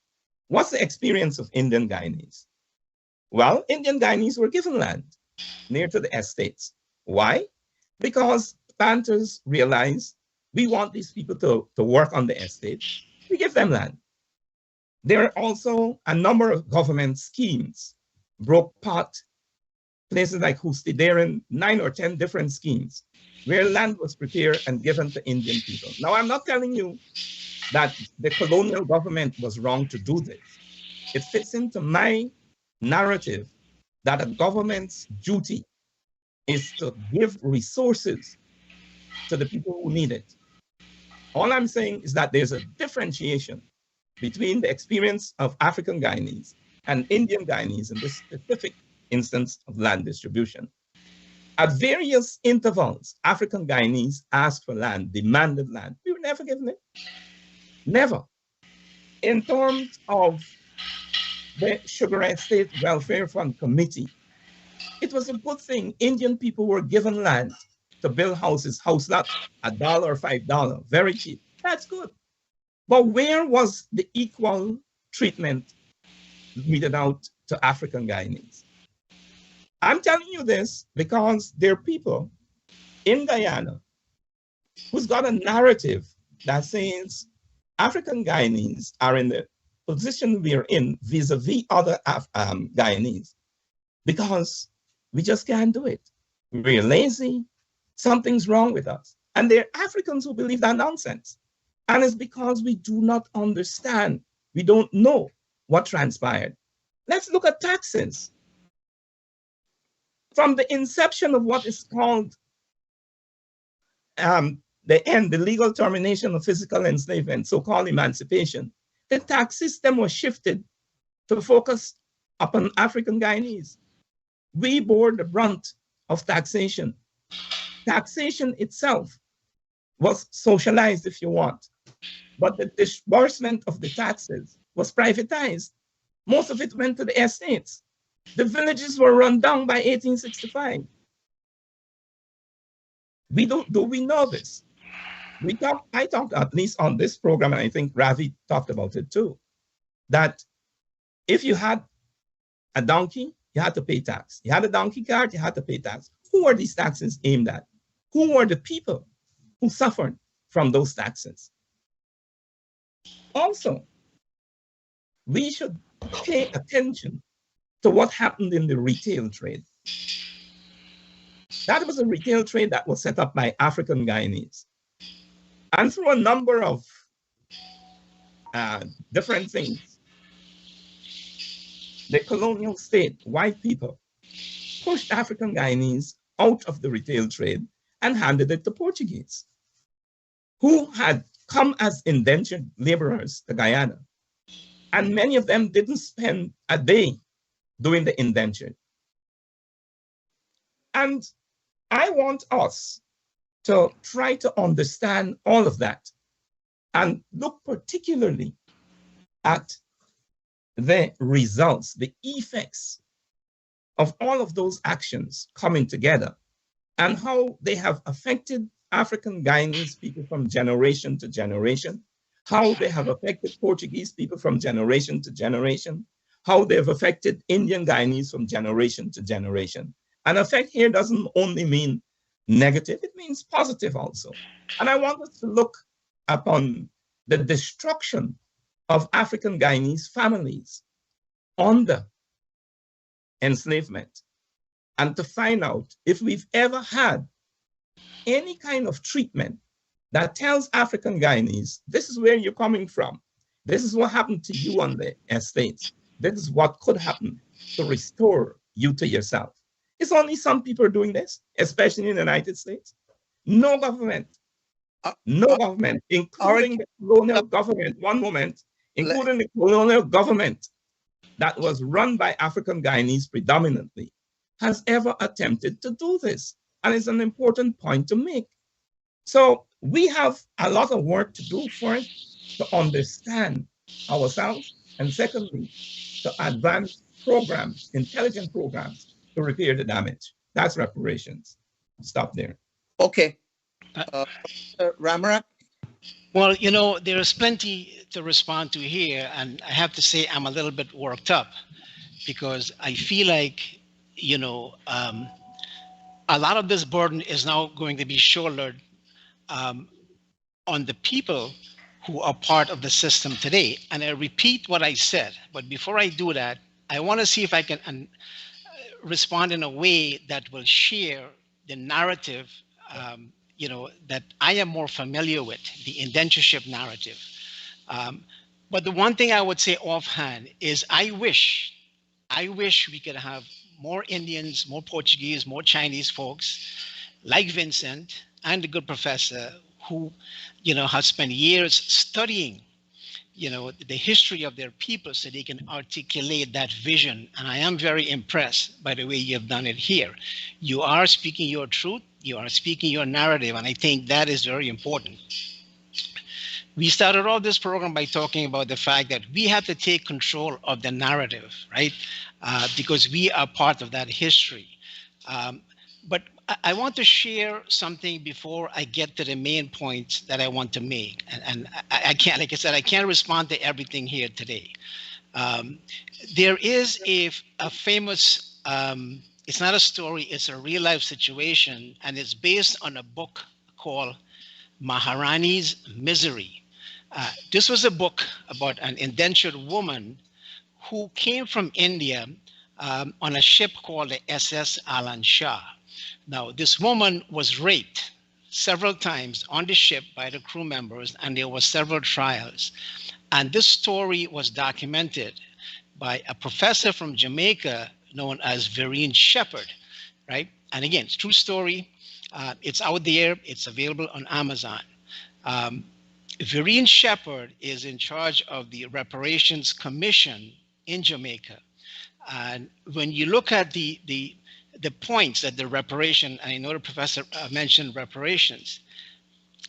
What's the experience of Indian Guyanese? Well, Indian Guyanese were given land near to the estates. Why? Because planters realized we want these people to work on the estate. We give them land. There are also a number of government schemes, Broke Pot, places like Hoostideren, 9 or 10 different schemes where land was prepared and given to Indian people. Now, I'm not telling you that the colonial government was wrong to do this. It fits into my narrative that a government's duty is to give resources to the people who need it. All I'm saying is that there's a differentiation between the experience of African Guyanese and Indian Guyanese in this specific instance of land distribution. At various intervals, African Guyanese asked for land, demanded land. We were never given it. Never. In terms of the Sugar Estate Welfare Fund Committee, it was a good thing. Indian people were given land to build houses, house lot, $1 or $5, very cheap. That's good. But where was the equal treatment meted out to African Guyanese? I'm telling you this because there are people in Guyana who's got a narrative that says African Guyanese are in the position we're in vis-a-vis other Guyanese because we just can't do it. We're lazy, something's wrong with us. And there are Africans who believe that nonsense. And it's because we do not understand. We don't know what transpired. Let's look at taxes. From the inception of what is called the legal termination of physical enslavement, so-called emancipation, the tax system was shifted to focus upon African Guyanese. We bore the brunt of taxation. Taxation itself was socialized, if you want, but the disbursement of the taxes was privatized. Most of it went to the estates. The villages were run down by 1865. Do we know this? I talked at least on this program, and I think Ravi talked about it too, that if you had a donkey, you had to pay tax. You had a donkey cart, you had to pay tax. Who were these taxes aimed at? Who were the people who suffered from those taxes? Also, we should pay attention to what happened in the retail trade. That was a retail trade that was set up by African Guyanese. And through a number of different things, the colonial state, white people, pushed African Guyanese out of the retail trade and handed it to Portuguese, who had come as indentured laborers to Guyana. And many of them didn't spend a day doing the indenture. And I want us to try to understand all of that and look particularly at the results, the effects of all of those actions coming together and how they have affected African Guyanese people from generation to generation, how they have affected Portuguese people from generation to generation, how they have affected Indian Guyanese from generation to generation. And effect here doesn't only mean negative, it means positive also. And I want us to look upon the destruction of African Guyanese families under enslavement and to find out if we've ever had any kind of treatment that tells African Guyanese, this is where you're coming from. This is what happened to you on the estates. This is what could happen to restore you to yourself. It's only some people are doing this, especially in the United States. No government, including the colonial government, including the colonial government that was run by African Guyanese predominantly, has ever attempted to do this. And it's an important point to make. So we have a lot of work to do first to understand ourselves, and secondly, to advance programs, intelligent programs to repair the damage. That's reparations. Stop there. Okay. Ramarak? Well, you know, there is plenty to respond to here, and I have to say I'm a little bit worked up because I feel like, you know, a lot of this burden is now going to be shouldered on the people who are part of the system today. And I repeat what I said, but before I do that, I want to see if I can respond in a way that will share the narrative, you know, that I am more familiar with, the indentureship narrative. But the one thing I would say offhand is I wish we could have more Indians, more Portuguese, more Chinese folks like Vincent and the good professor who, you know, have spent years studying, you know, the history of their people so they can articulate that vision. And I am very impressed by the way you have done it here. You are speaking your truth, you are speaking your narrative, and I think that is very important. We started off this program by talking about the fact that we have to take control of the narrative, right? Because we are part of that history. But I want to share something before I get to the main points that I want to make. And I can't, like I said, I can't respond to everything here today. There is a famous, it's not a story, it's a real life situation, and it's based on a book called Maharani's Misery. This was a book about an indentured woman who came from India on a ship called the SS Alan Shah. Now, this woman was raped several times on the ship by the crew members, and there were several trials. And this story was documented by a professor from Jamaica known as Vereen Shepherd, right? And again, it's a true story. It's out there. It's available on Amazon. Vereen Shepherd is in charge of the Reparations Commission in Jamaica. And when you look at the the points that the reparation, and I know the professor mentioned reparations.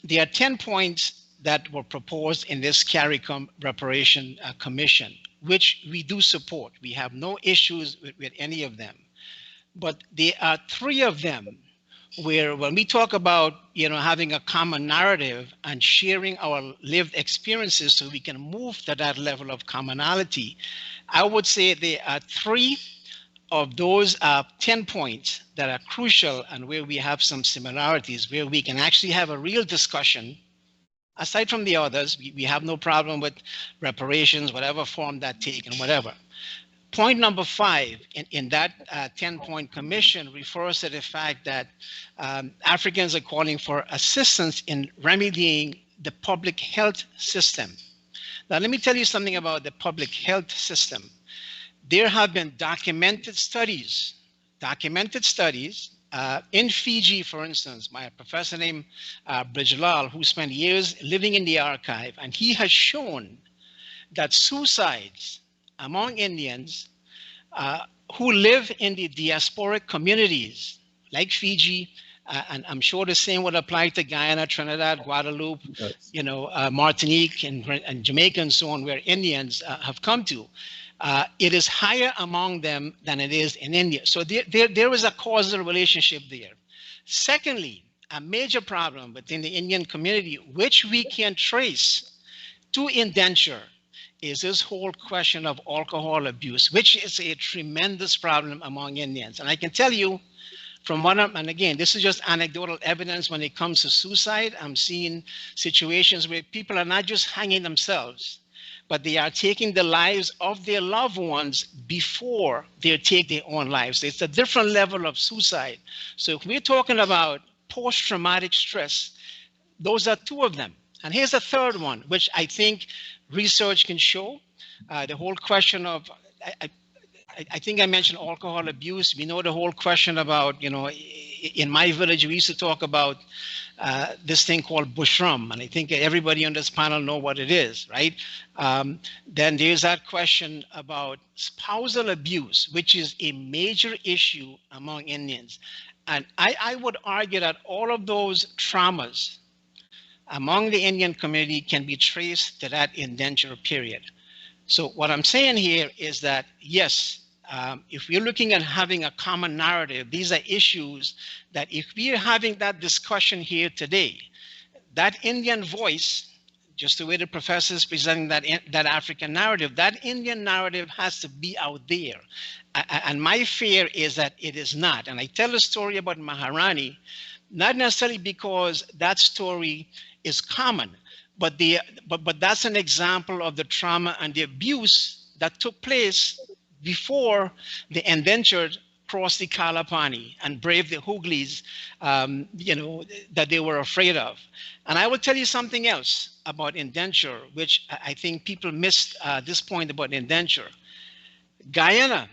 There are 10 points that were proposed in this CARICOM Reparation Commission, which we do support. We have no issues with any of them. But there are 3 of them where when we talk about, having a common narrative and sharing our lived experiences so we can move to that level of commonality, I would say there are 3 of those 10 points that are crucial and where we have some similarities, where we can actually have a real discussion. Aside from the others, we have no problem with reparations, whatever form that take and whatever. Point number 5 in that 10-point commission refers to the fact that Africans are calling for assistance in remedying the public health system. Now, let me tell you something about the public health system. There have been documented studies in Fiji, for instance, by a professor named Brijlal, who spent years living in the archive, and he has shown that suicides among Indians who live in the diasporic communities like Fiji, and I'm sure the same would apply to Guyana, Trinidad, Guadeloupe, Martinique, and Jamaica, and so on, where Indians have come to. It is higher among them than it is in India. So there is a causal relationship there. Secondly, a major problem within the Indian community, which we can trace to indenture, is this whole question of alcohol abuse, which is a tremendous problem among Indians. And I can tell you from and again, this is just anecdotal evidence when it comes to suicide. I'm seeing situations where people are not just hanging themselves, but they are taking the lives of their loved ones before they take their own lives. It's a different level of suicide. So if we're talking about post-traumatic stress, those are 2 of them. And here's a third one, which I think research can show. The whole question of, I think I mentioned alcohol abuse. We know the whole question about, in my village, we used to talk about this thing called bushrum, and I think everybody on this panel know what it is, right? Then there's that question about spousal abuse, which is a major issue among Indians. And I would argue that all of those traumas among the Indian community can be traced to that indenture period. So what I'm saying here is that, yes, if we're looking at having a common narrative, these are issues that if we are having that discussion here today, that Indian voice, just the way the professor is presenting that African narrative, that Indian narrative has to be out there. And my fear is that it is not. And I tell a story about Maharani, not necessarily because that story is common, but that's an example of the trauma and the abuse that took place before the indentured crossed the Kalapani and braved the Hooglies, that they were afraid of. And I will tell you something else about indenture, which I think people missed this point about indenture. Guyana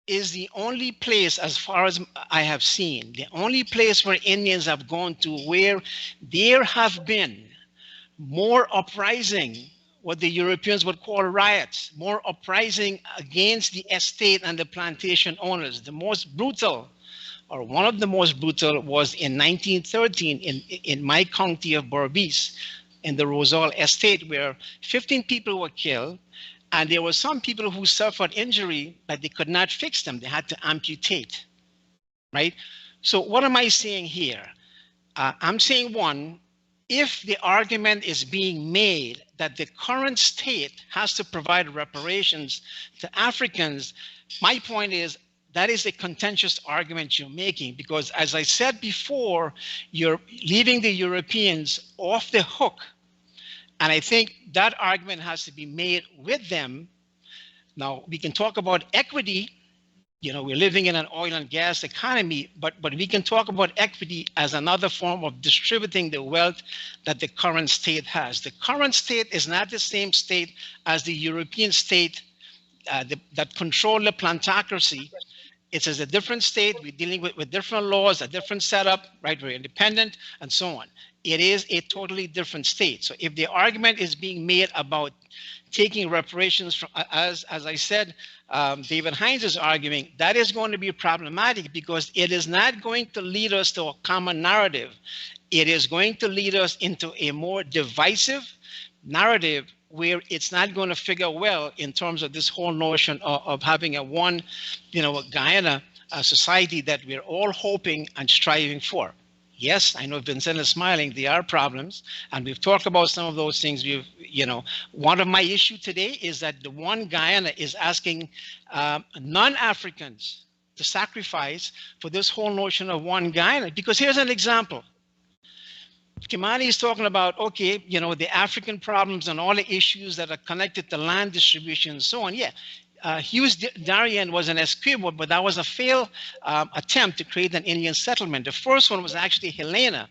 is the only place, as far as I have seen, the only place where Indians have gone to where there have been more uprising, what the Europeans would call riots, more uprising against the estate and the plantation owners. The most brutal, or one of the most brutal, was in 1913 in my county of Berbice, in the Rosal estate, where 15 people were killed. And there were some people who suffered injury, but they could not fix them. They had to amputate, right? So what am I saying here? I'm saying, one, if the argument is being made that the current state has to provide reparations to Africans, my point is that is a contentious argument you're making, because as I said before, you're leaving the Europeans off the hook. And I think that argument has to be made with them. Now, we can talk about equity. We're living in an oil and gas economy, but we can talk about equity as another form of distributing the wealth that the current state has. The current state is not the same state as the European state that control the plantocracy. It's as a different state. We're dealing with different laws, a different setup, right? We're independent and so on. It is a totally different state. So if the argument is being made about taking reparations from, as I said, David Hines is arguing, that is going to be problematic because it is not going to lead us to a common narrative. It is going to lead us into a more divisive narrative where it's not going to figure well in terms of this whole notion of having a one, a Guyana society that we're all hoping and striving for. Yes, I know Vincent is smiling. There are problems, and we've talked about some of those things. One of my issue today is that the one Guyana is asking non-Africans to sacrifice for this whole notion of one Guyana. Because here's an example. Kimani is talking about, okay, the African problems and all the issues that are connected to land distribution and so on. Yeah. Hughes Darien was an Esquimalt, but that was a failed attempt to create an Indian settlement. The first one was actually Helena,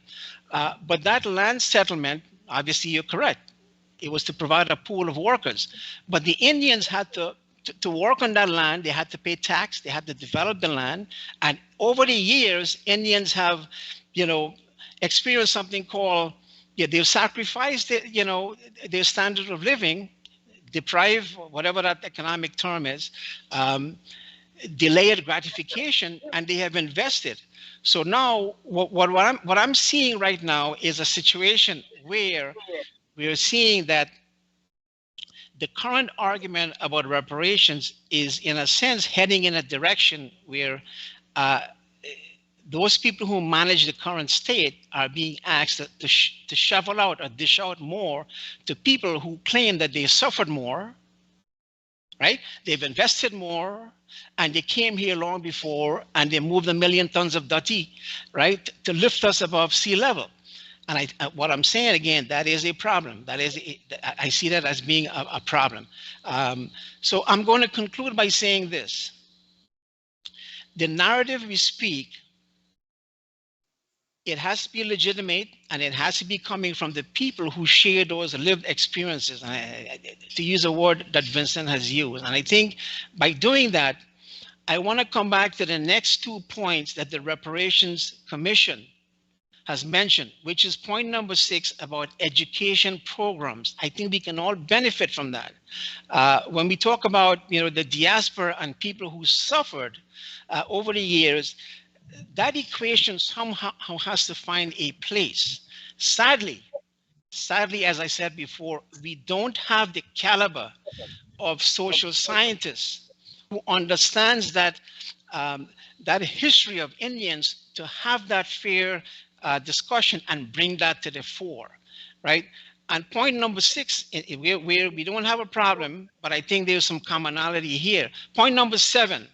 but that land settlement, obviously you're correct, it was to provide a pool of workers. But the Indians had to work on that land, they had to pay tax, they had to develop the land. And over the years, Indians have, experienced something called, they've sacrificed, their standard of living, deprive, whatever that economic term is, delayed gratification, and they have invested. So now what I'm seeing right now is a situation where we are seeing that the current argument about reparations is in a sense heading in a direction where those people who manage the current state are being asked to shovel out or dish out more to people who claim that they suffered more, right? They've invested more, and they came here long before, and they moved 1 million tons of dati, right, to lift us above sea level. And what I'm saying again, that is a problem. I see that as being a problem. So I'm going to conclude by saying this. The narrative we speak, it has to be legitimate, and it has to be coming from the people who share those lived experiences, to use a word that Vincent has used. And I think by doing that, I want to come back to the next 2 points that the Reparations Commission has mentioned, which is point number 6 about education programs. I think we can all benefit from that. When we talk about the diaspora and people who suffered over the years, that equation somehow has to find a place. Sadly, as I said before, we don't have the caliber of social scientists who understands that that history of Indians to have that fair discussion and bring that to the fore, right? And point number 6, we don't have a problem, but I think there's some commonality here. Point number 7,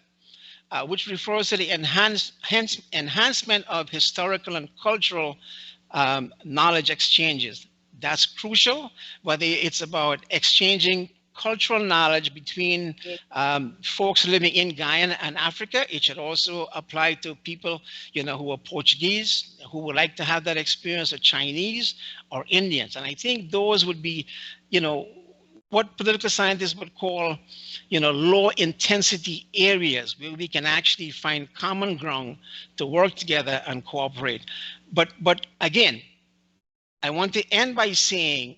which refers to the enhancement of historical and cultural knowledge exchanges. That's crucial, whether it's about exchanging cultural knowledge between folks living in Guyana and Africa. It should also apply to people, who are Portuguese, who would like to have that experience, or Chinese or Indians. And I think those would be, what political scientists would call, low intensity areas where we can actually find common ground to work together and cooperate. But again, I want to end by saying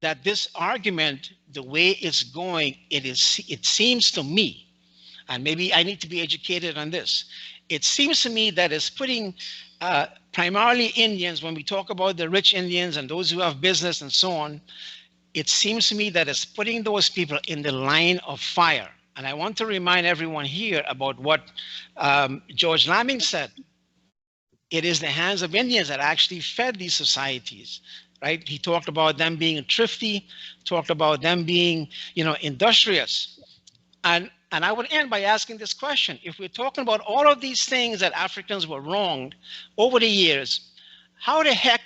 that this argument, the way it's going, it seems to me, and maybe I need to be educated on this, it seems to me that it's putting primarily Indians, when we talk about the rich Indians and those who have business and so on, it seems to me that it's putting those people in the line of fire. And I want to remind everyone here about what George Lamming said. It is the hands of Indians that actually fed these societies, right? He talked about them being thrifty, talked about them being, industrious. And I would end by asking this question. If we're talking about all of these things that Africans were wronged over the years, how the heck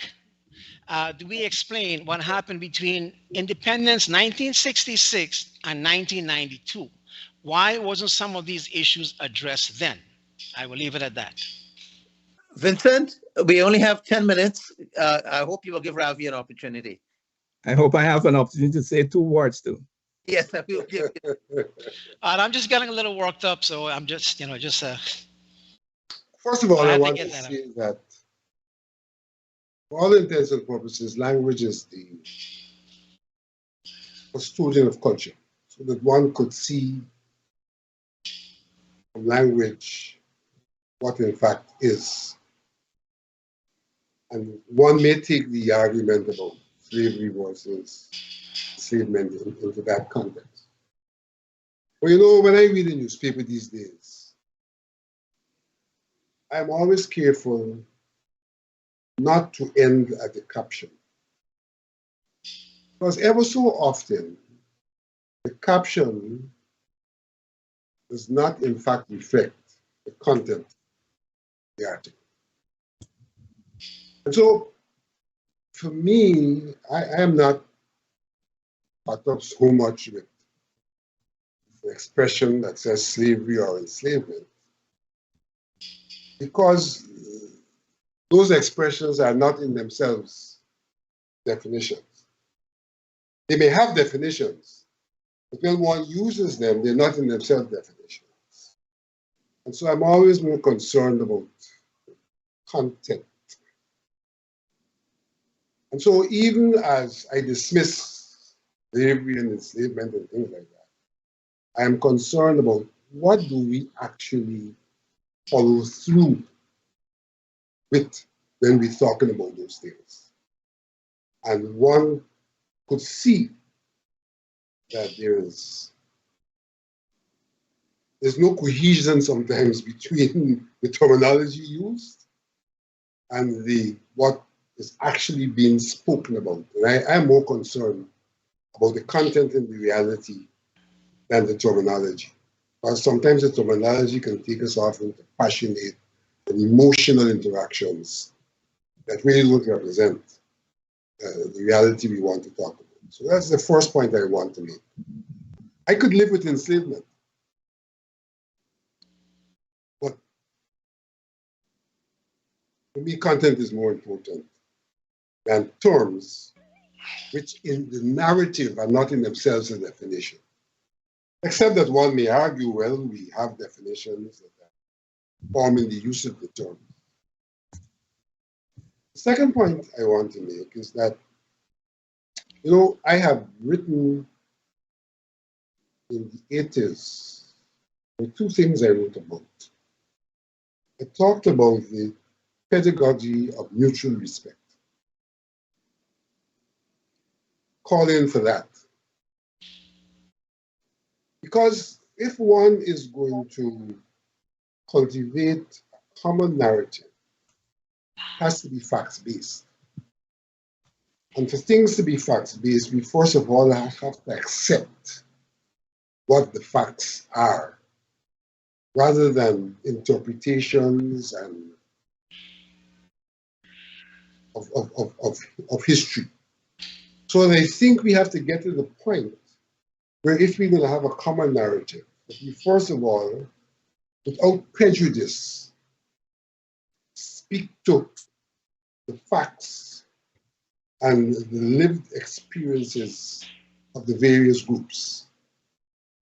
do we explain what happened between independence 1966 and 1992? Why wasn't some of these issues addressed then? I will leave it at that. Vincent, we only have 10 minutes. I hope you will give Ravi an opportunity. I hope I have an opportunity to say 2 words too. Yes, I will give you. I'm just getting a little worked up, so I'm just, First of all, I want to say that For all intents and purposes, language is the custodian of culture, so that one could see from language what in fact is. And one may take the argument about slavery versus enslavement into that context. But you know, when I read the newspaper these days, I'm always careful not to end at the caption. Because ever so often, the caption does not in fact reflect the content of the article. And so, for me, I am not caught up so much with the expression that says slavery or enslavement, because those expressions are not in themselves definitions. They may have definitions, but when one uses them, they're not in themselves definitions. And so I'm always more concerned about content. And so even as I dismiss slavery and enslavement and things like that, I am concerned about what do we actually follow through with when we're talking about those things. And one could see that there's no cohesion sometimes between the terminology used and what is actually being spoken about. And I am more concerned about the content and the reality than the terminology. Because sometimes the terminology can take us off into passionate and emotional interactions that really don't represent the reality we want to talk about. So that's the first point I want to make. I could live with enslavement, but for me, content is more important than terms, which in the narrative are not in themselves a definition. Except that one may argue, well, we have definitions that are forming the use of the term. The second point I want to make is that, you know, I have written in the 80s, there were two things I wrote about. I talked about the pedagogy of mutual respect, calling for that. Because if one is going to cultivate a common narrative, it has to be facts-based. And for things to be facts-based, we first of all have to accept what the facts are, rather than interpretations and of history. So I think we have to get to the point where if we're going to have a common narrative, that we first of all, without prejudice, speak to the facts and the lived experiences of the various groups.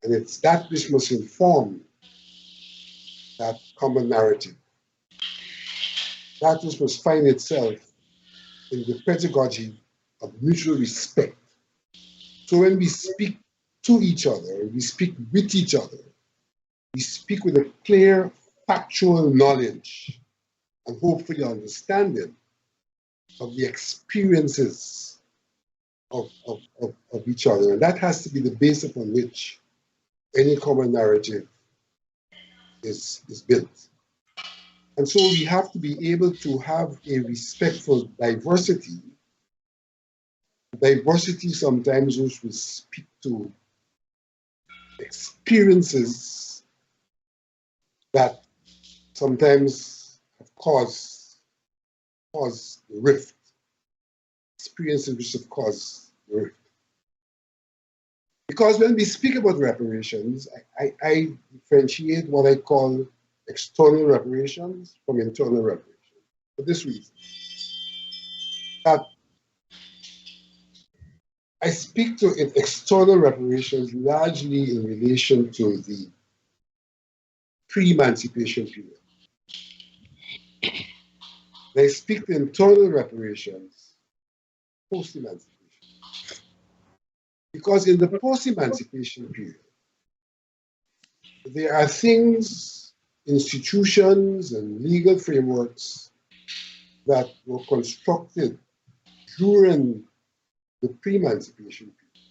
And it's that which must inform that common narrative. That which must find itself in the pedagogy of mutual respect. So when we speak to each other, we speak with each other, we speak with a clear factual knowledge and hopefully understanding of the experiences of each other. And that has to be the base upon which any common narrative is built. And so we have to be able to have a respectful diversity. Diversity sometimes which will speak to experiences that sometimes have caused the rift. Experiences which have caused the rift. Because when we speak about reparations, I differentiate what I call external reparations from internal reparations. For this reason, that I speak to external reparations largely in relation to the pre-emancipation period. They speak to internal reparations post-emancipation. Because in the post-emancipation period, there are things, institutions, and legal frameworks that were constructed during the pre-emancipation period,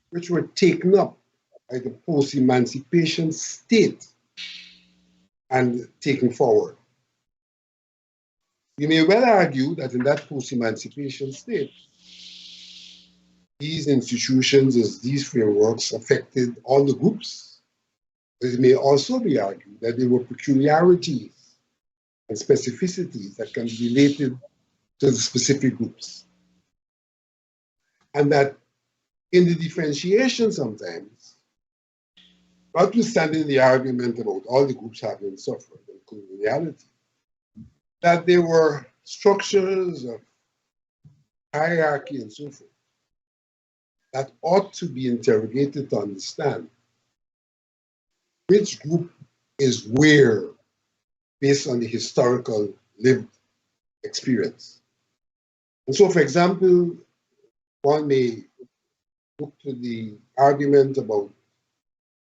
which were taken up by the post-emancipation state and taken forward. You may well argue that in that post-emancipation state, these institutions, as these frameworks, affected all the groups. But it may also be argued that there were peculiarities and specificities that can be related to the specific groups. And that in the differentiation sometimes, notwithstanding the argument about all the groups having suffered in coloniality, that there were structures of hierarchy and so forth that ought to be interrogated to understand which group is where based on the historical lived experience. And so, for example, one may look to the argument about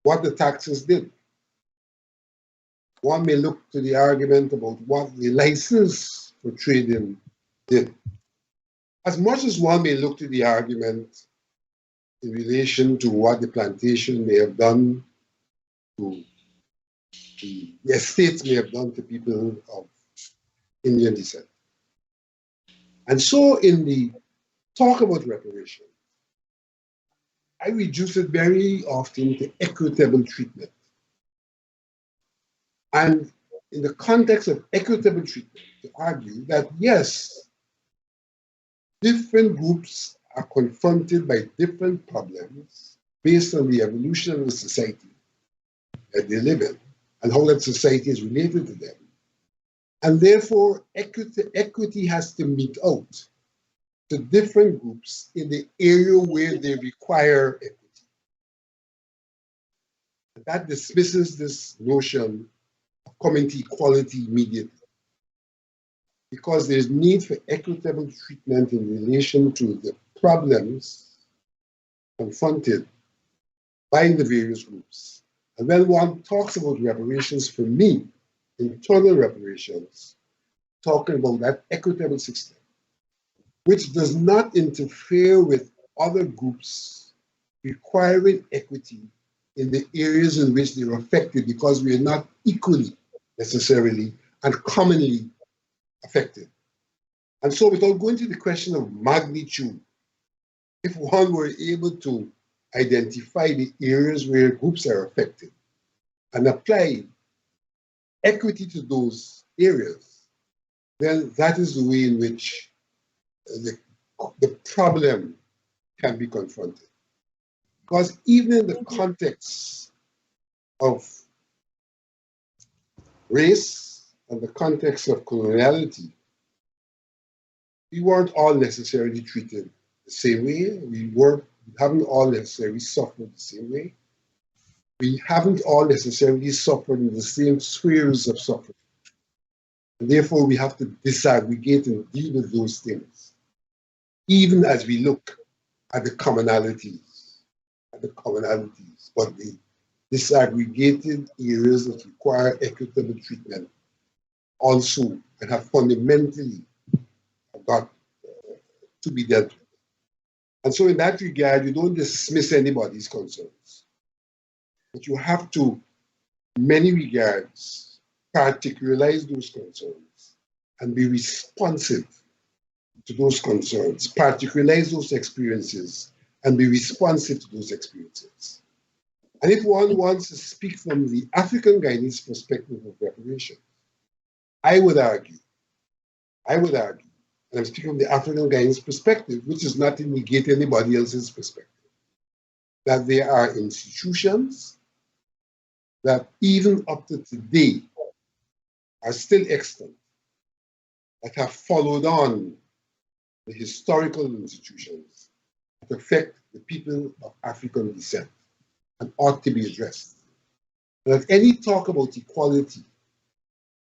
what the taxes did. One may look to the argument about what the license for trading did. As much as one may look to the argument in relation to what the plantation may have done to the estates may have done to people of Indian descent. And so in the talk about reparation, I reduce it very often to equitable treatment. And in the context of equitable treatment, to argue that yes, different groups are confronted by different problems based on the evolution of the society that they live in and how that society is related to them. And therefore, equity has to meet out to different groups in the area where they require equity. And that dismisses this notion of coming to equality immediately, because there's need for equitable treatment in relation to the problems confronted by the various groups. And when one talks about reparations, for me, internal reparations, talking about that equitable system, which does not interfere with other groups requiring equity in the areas in which they're affected, because we are not equally necessarily and commonly affected. And so without going to the question of magnitude, if one were able to identify the areas where groups are affected and apply equity to those areas, then that is the way in which the problem can be confronted. Because even in the context of race and the context of coloniality, we weren't all necessarily treated the same way. We haven't all necessarily suffered the same way. We haven't all necessarily suffered in the same spheres of suffering. And therefore, we have to disaggregate and deal with those things, even as we look at the commonalities, but the disaggregated areas that require equitable treatment also and have fundamentally got to be dealt with. And so in that regard, you don't dismiss anybody's concerns, but you have to, in many regards, particularize those concerns and be responsive to those concerns, particularize those experiences and be responsive to those experiences. And if one wants to speak from the African Guyanese perspective of reparation, I would argue, and I'm speaking from the African Guyanese perspective, which is not to negate anybody else's perspective, that there are institutions that even up to today are still extant, that have followed on the historical institutions that affect the people of African descent and ought to be addressed. That any talk about equality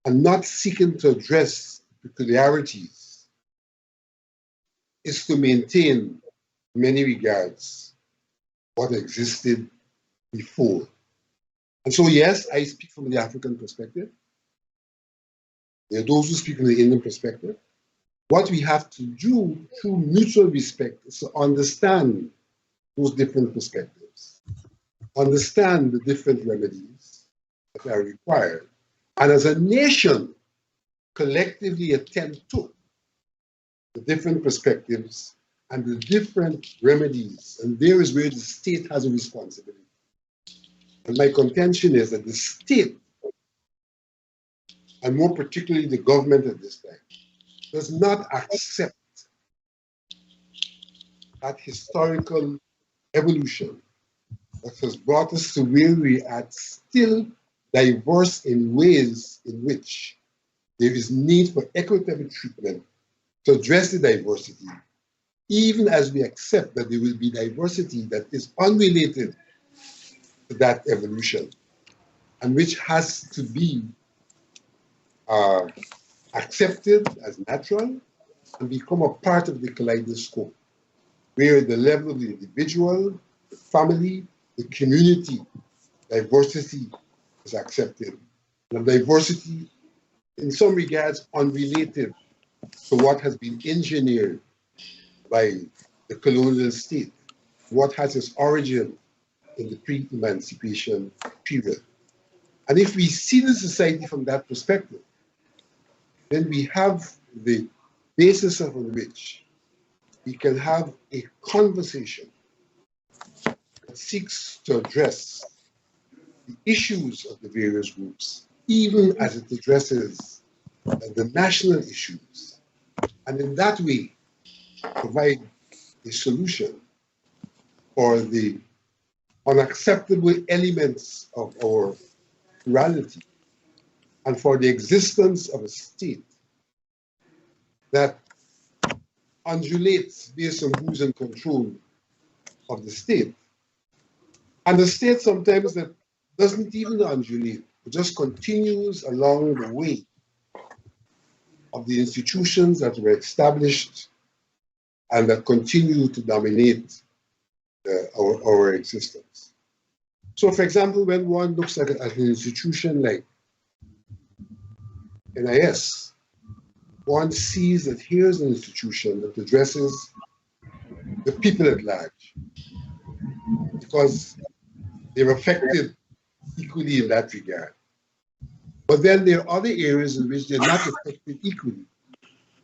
and not seeking to address peculiarities is to maintain, in many regards, what existed before. And so, yes, I speak from the African perspective. There are those who speak from the Indian perspective. What we have to do through mutual respect is to understand those different perspectives, understand the different remedies that are required, and as a nation, collectively attend to the different perspectives and the different remedies. And there is where the state has a responsibility. And my contention is that the state, and more particularly the government at this time, does not accept that historical evolution that has brought us to where we are, still diverse in ways in which there is need for equitable treatment to address the diversity, even as we accept that there will be diversity that is unrelated to that evolution and which has to be accepted as natural and become a part of the kaleidoscope, where the level of the individual, the family, the community, diversity is accepted. And diversity, in some regards, unrelated to what has been engineered by the colonial state, what has its origin in the pre-emancipation period. And if we see the society from that perspective, then we have the basis upon which we can have a conversation that seeks to address the issues of the various groups, even as it addresses the national issues, and in that way provide a solution for the unacceptable elements of our plurality and for the existence of a state that undulates based on who's in control of the state. And the state sometimes that doesn't even undulate, it just continues along the way of the institutions that were established and that continue to dominate our existence. So, for example, when one looks at an institution like NIS, one sees that here's an institution that addresses the people at large, because they're affected equally in that regard. But then there are other areas in which they're not affected equally.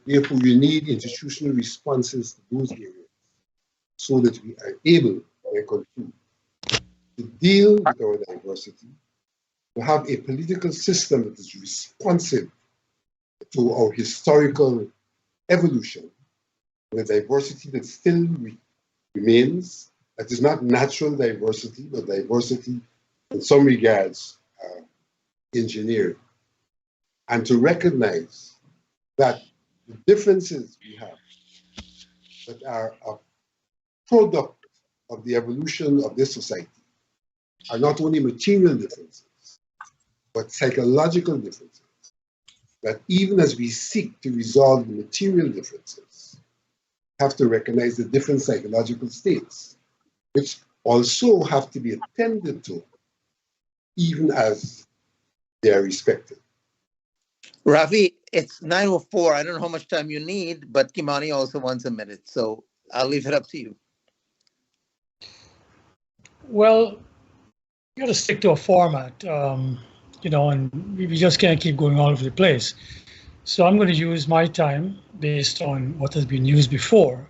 Therefore, we need institutional responses to those areas so that we are able, I conclude, to deal with our diversity, to have a political system that is responsive to our historical evolution, the diversity that still remains, that is not natural diversity, but diversity in some regards engineered, and to recognize that the differences we have that are a product of the evolution of this society are not only material differences, but psychological differences. That even as we seek to resolve the material differences, we have to recognize the different psychological states, which also have to be attended to, even as they are respected. Rafi, it's 9:04. I don't know how much time you need, but Kimani also wants a minute, so I'll leave it up to you. Well, you got to stick to a format, and we just can't keep going all over the place. So I'm going to use my time based on what has been used before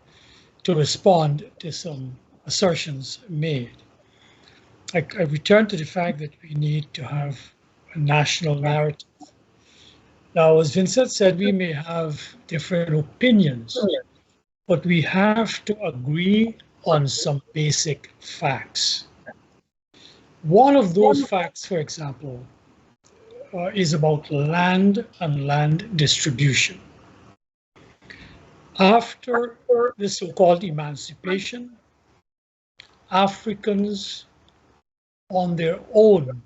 to respond to some assertions made. I return to the fact that we need to have a national narrative. Now, as Vincent said, we may have different opinions, but we have to agree on some basic facts. One of those facts, for example, is about land and land distribution. After the so-called emancipation, Africans on their own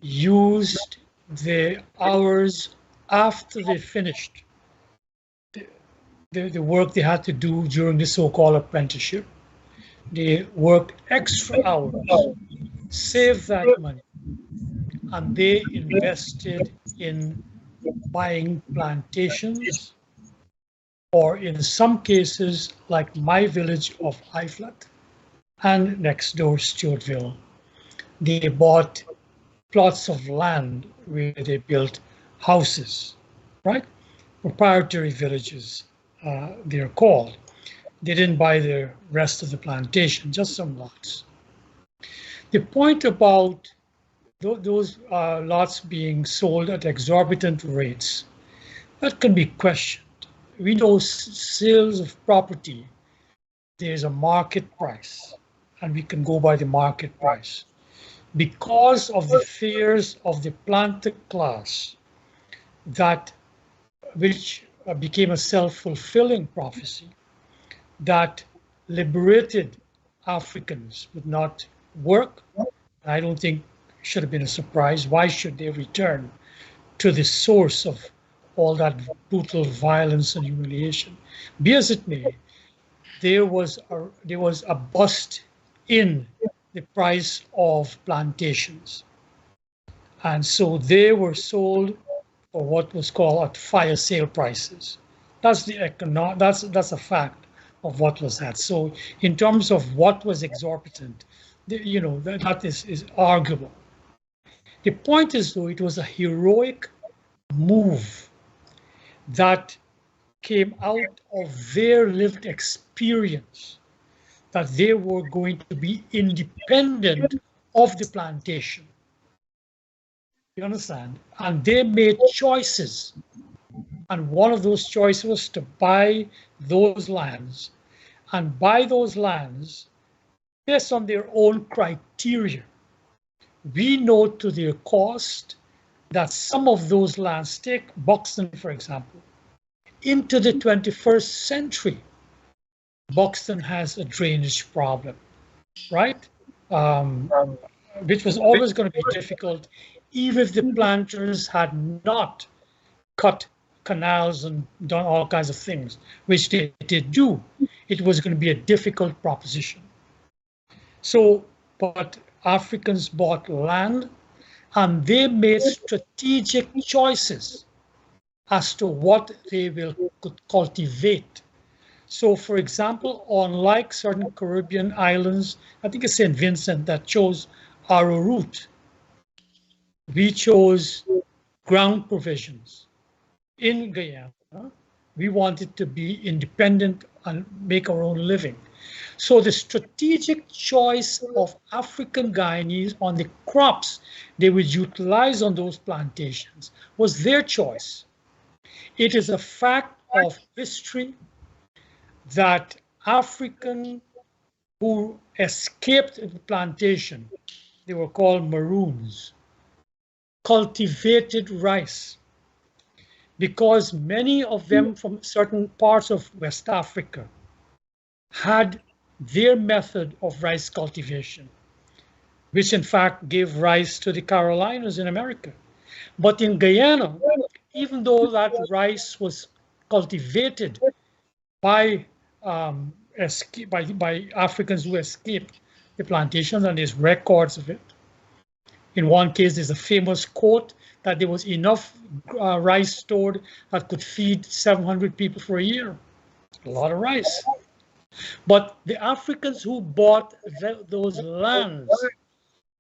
used their hours after they finished the work they had to do during the so-called apprenticeship, they worked extra hours, saved that money, and they invested in buying plantations, or in some cases, like my village of Iflat and next door Stewartville, they bought plots of land where they built houses, right? Proprietary villages, they're called. They didn't buy the rest of the plantation, just some lots. The point about those lots being sold at exorbitant rates, that can be questioned. We know sales of property, there's a market price, and we can go by the market price. Because of the fears of the planter class, that which became a self-fulfilling prophecy, that liberated Africans would not work. I don't think it should have been a surprise. Why should they return to the source of all that brutal violence and humiliation? Be as it may, there was a bust in the price of plantations, and so they were sold for what was called at fire sale prices. That's a fact of what was that. So in terms of what was exorbitant, that is arguable. The point is, though, it was a heroic move that came out of their lived experience, that they were going to be independent of the plantation. You understand? And they made choices. And one of those choices was to buy those lands, and buy those lands based on their own criteria. We know to their cost that some of those lands, take Buxton, for example, into the 21st century, Buxton has a drainage problem, right? Which was always going to be difficult, even if the planters had not cut canals and done all kinds of things, which they did do. It was going to be a difficult proposition. So, but Africans bought land, and they made strategic choices as to what they could cultivate. So, for example, unlike certain Caribbean islands, I think it's St. Vincent that chose arrowroot, we chose ground provisions. In Guyana, we wanted to be independent and make our own living. So the strategic choice of African Guyanese on the crops they would utilize on those plantations was their choice. It is a fact of history that African who escaped the plantation, they were called Maroons, cultivated rice, because many of them from certain parts of West Africa had their method of rice cultivation, which in fact gave rise to the Carolinas in America. But in Guyana, even though that rice was cultivated by Africans who escaped the plantations, and there's records of it. In one case, there's a famous quote that there was enough rice stored that could feed 700 people for a year. A lot of rice. But the Africans who bought those lands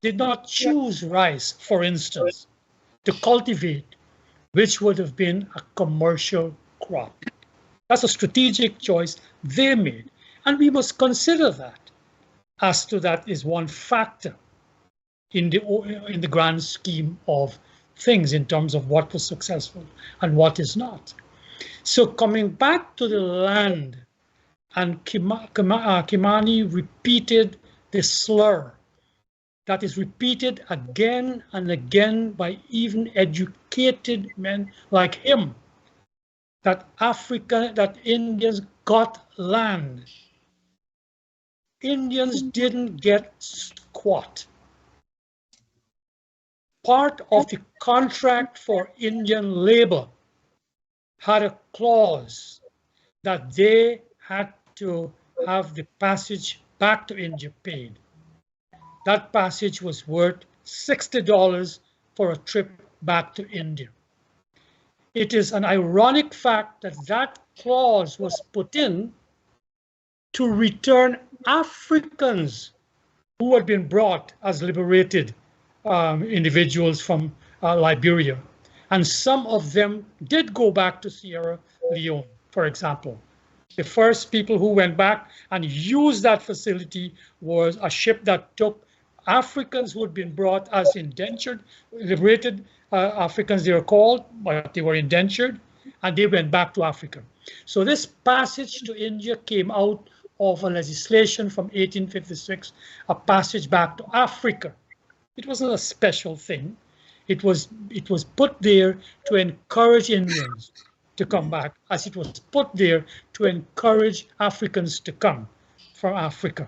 did not choose rice, for instance, to cultivate, which would have been a commercial crop. That's a strategic choice they made. And we must consider that, as to that is one factor in the grand scheme of things in terms of what was successful and what is not. So coming back to the land, and Kimani repeated the slur that is repeated again and again by even educated men like him, that Indians got land. Indians didn't get squat. Part of the contract for Indian labor had a clause that they had to have the passage back to India paid. That passage was worth $60 for a trip back to India. It is an ironic fact that that clause was put in to return Africans who had been brought as liberated individuals from Liberia. And some of them did go back to Sierra Leone, for example. The first people who went back and used that facility was a ship that took Africans who had been brought as indentured, liberated Africans they were called, but they were indentured, and they went back to Africa. So this passage to India came out of a legislation from 1856, a passage back to Africa. It wasn't a special thing. It was put there to encourage Indians to come back, as it was put there to encourage Africans to come from Africa.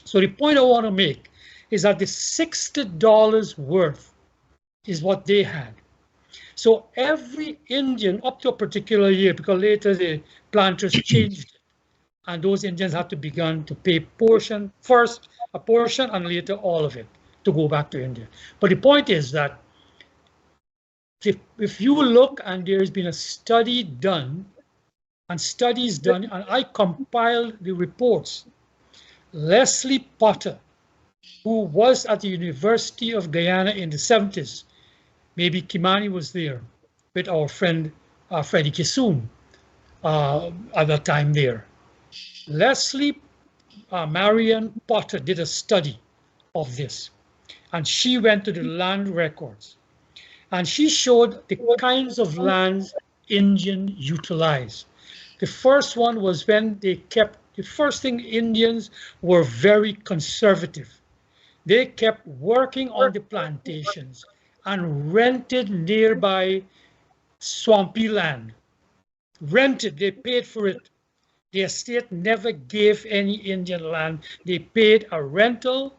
So the point I want to make is that the $60 worth is what they had. So every Indian up to a particular year, because later the planters changed it, and those Indians had to begin to pay first a portion and later all of it to go back to India. But the point is that if you look, and there's been a study done and studies done, and I compiled the reports. Leslie Potter, who was at the University of Guyana in the 70s, maybe Kimani was there with our friend Freddie Kisoon at that time there. Leslie Marian Potter did a study of this, and she went to the land records, and she showed the kinds of lands Indians utilized. The first one was when they kept, the first thing, Indians were very conservative. They kept working on the plantations and rented nearby swampy land. Rented, they paid for it. The estate never gave any Indian land. They paid a rental,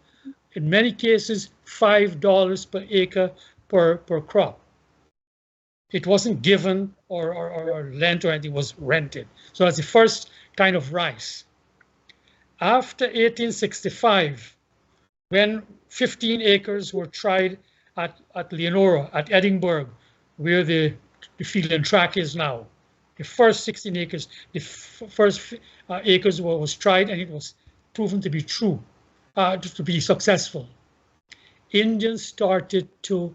in many cases $5 per acre per crop. It wasn't given or lent or anything, it was rented. So that's the first kind of rice. After 1865, when 15 acres were tried at Leonora, at Edinburgh, where the field and track is now, the first 16 acres, the first acres was tried, and it was proven to be true, to be successful. Indians started to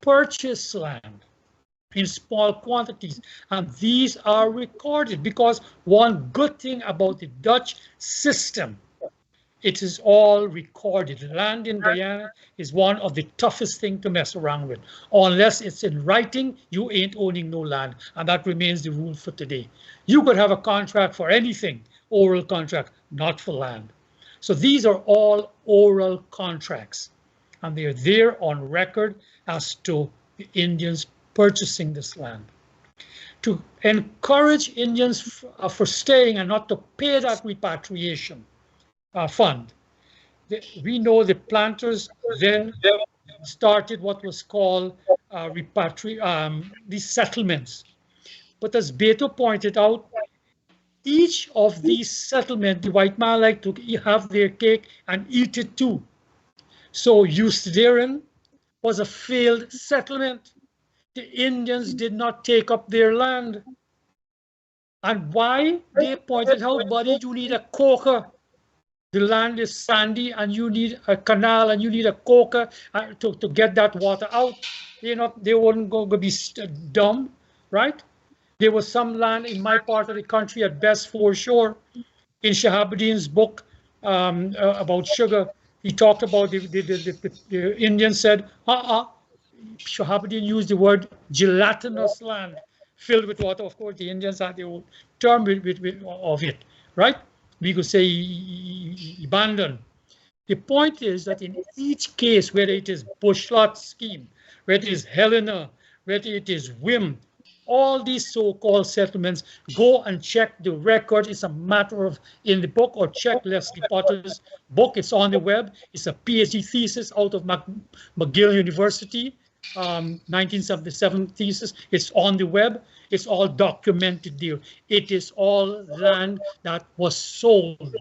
purchase land in small quantities, and these are recorded, because one good thing about the Dutch system, it is all recorded. Land in Guyana is one of the toughest things to mess around with. Unless it's in writing, you ain't owning no land, and that remains the rule for today. You could have a contract for anything, oral contract, not for land. So these are all oral contracts, and they're there on record as to the Indians purchasing this land. To encourage Indians for staying and not to pay that repatriation fund, we know the planters then started what was called these settlements. But as Beto pointed out, each of these settlements, the white man like to have their cake and eat it too. So Eustadarian was a failed settlement. The Indians did not take up their land. And why? They pointed out, buddy, you need a coker. The land is sandy, and you need a canal, and you need a coker to get that water out. They weren't going to be dumb, right? There was some land in my part of the country at best foreshore. In Shahabuddin's book about sugar, he talked about the Indians said, Shahabuddin used the word gelatinous land filled with water. Of course, the Indians had their own term of it, right? We could say abandon. The point is that in each case, whether it is Bushlot scheme, whether it is Helena, whether it is Wim, all these so-called settlements, go and check the record. It's a matter of, in the book, or check Leslie Potter's book. It's on the web. It's a PhD thesis out of McGill University. 1977 thesis. It's on the web. It's all documented there. It is all land that was sold.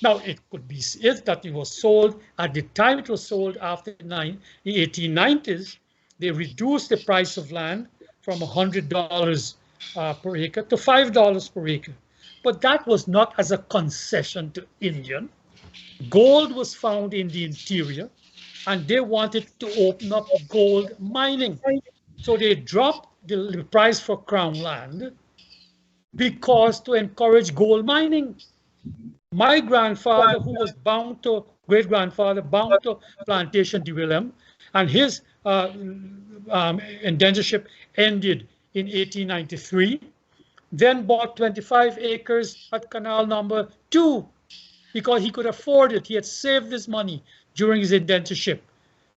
Now, it could be that it was sold at the time it was sold after the 1890s. They reduced the price of land from $100 per acre to $5 per acre. But that was not as a concession to Indian. Gold was found in the interior, and they wanted to open up gold mining. So they dropped the price for crown land because to encourage gold mining. My grandfather, who was bound to, great-grandfather, bound to plantation de Willem, and his indentureship ended in 1893, then bought 25 acres at Canal Number 2 because he could afford it. He had saved his money during his indentureship.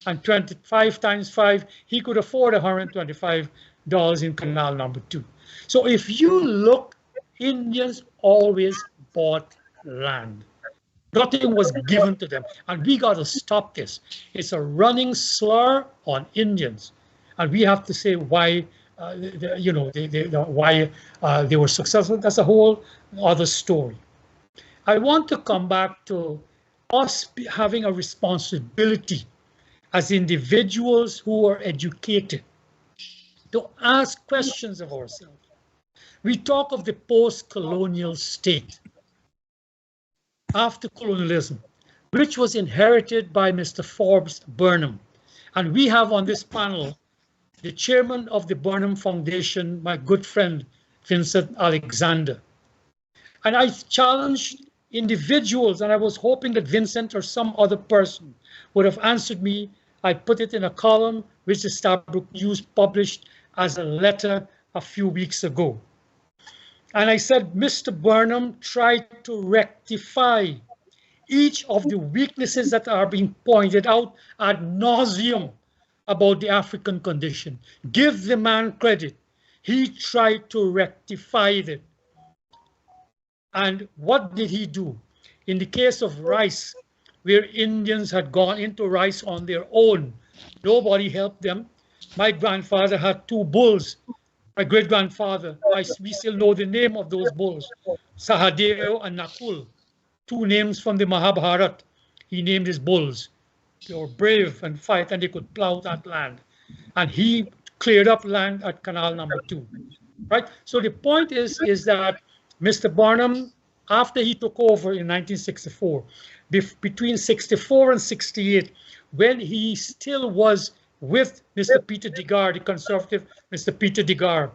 And 25 times 5, he could afford $125 in Canal Number 2. So if you look, Indians always bought land. Nothing was given to them. And we got to stop this. It's a running slur on Indians. And we have to say why, why they were successful. That's a whole other story. I want to come back to us having a responsibility as individuals who are educated to ask questions of ourselves. We talk of the post-colonial state after colonialism, which was inherited by Mr. Forbes Burnham. And we have on this panel the chairman of the Burnham Foundation, my good friend, Vincent Alexander. And I challenged individuals, and I was hoping that Vincent or some other person would have answered me. I put it in a column which the Stabroek News published as a letter a few weeks ago. And I said, Mr. Burnham tried to rectify each of the weaknesses that are being pointed out ad nauseum about the African condition. Give the man credit. He tried to rectify it. And what did he do? In the case of rice, where Indians had gone into rice on their own, nobody helped them. My grandfather had 2 bulls. My great-grandfather, we still know the name of those bulls, Sahadeo and Nakul, 2 names from the Mahabharata. He named his bulls. They were brave and fight, and they could plow that land. And he cleared up land at Canal Number 2, right? So the point is that Mr. Burnham, after he took over in 1964, between 64 and 68, when he still was with Mr. Peter Degar, the conservative Mr. Peter Degar,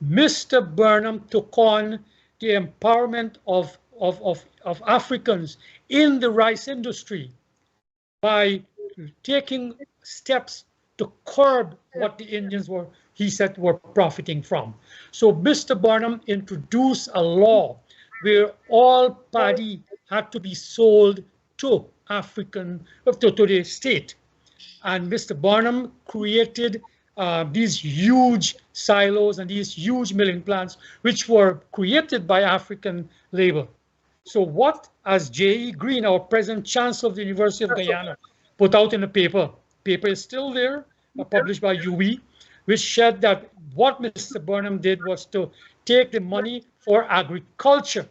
Mr. Burnham took on the empowerment of Africans in the rice industry by taking steps to curb what the Indians were, he said, were profiting from. So Mr. Burnham introduced a law where all paddy had to be sold to the state. And Mr. Burnham created these huge silos and these huge milling plants, which were created by African labor. So what, as J.E. Green, our present chancellor of the University of Guyana, put out in a paper is still there, published by UE, which said that what Mr. Burnham did was to take the money for agriculture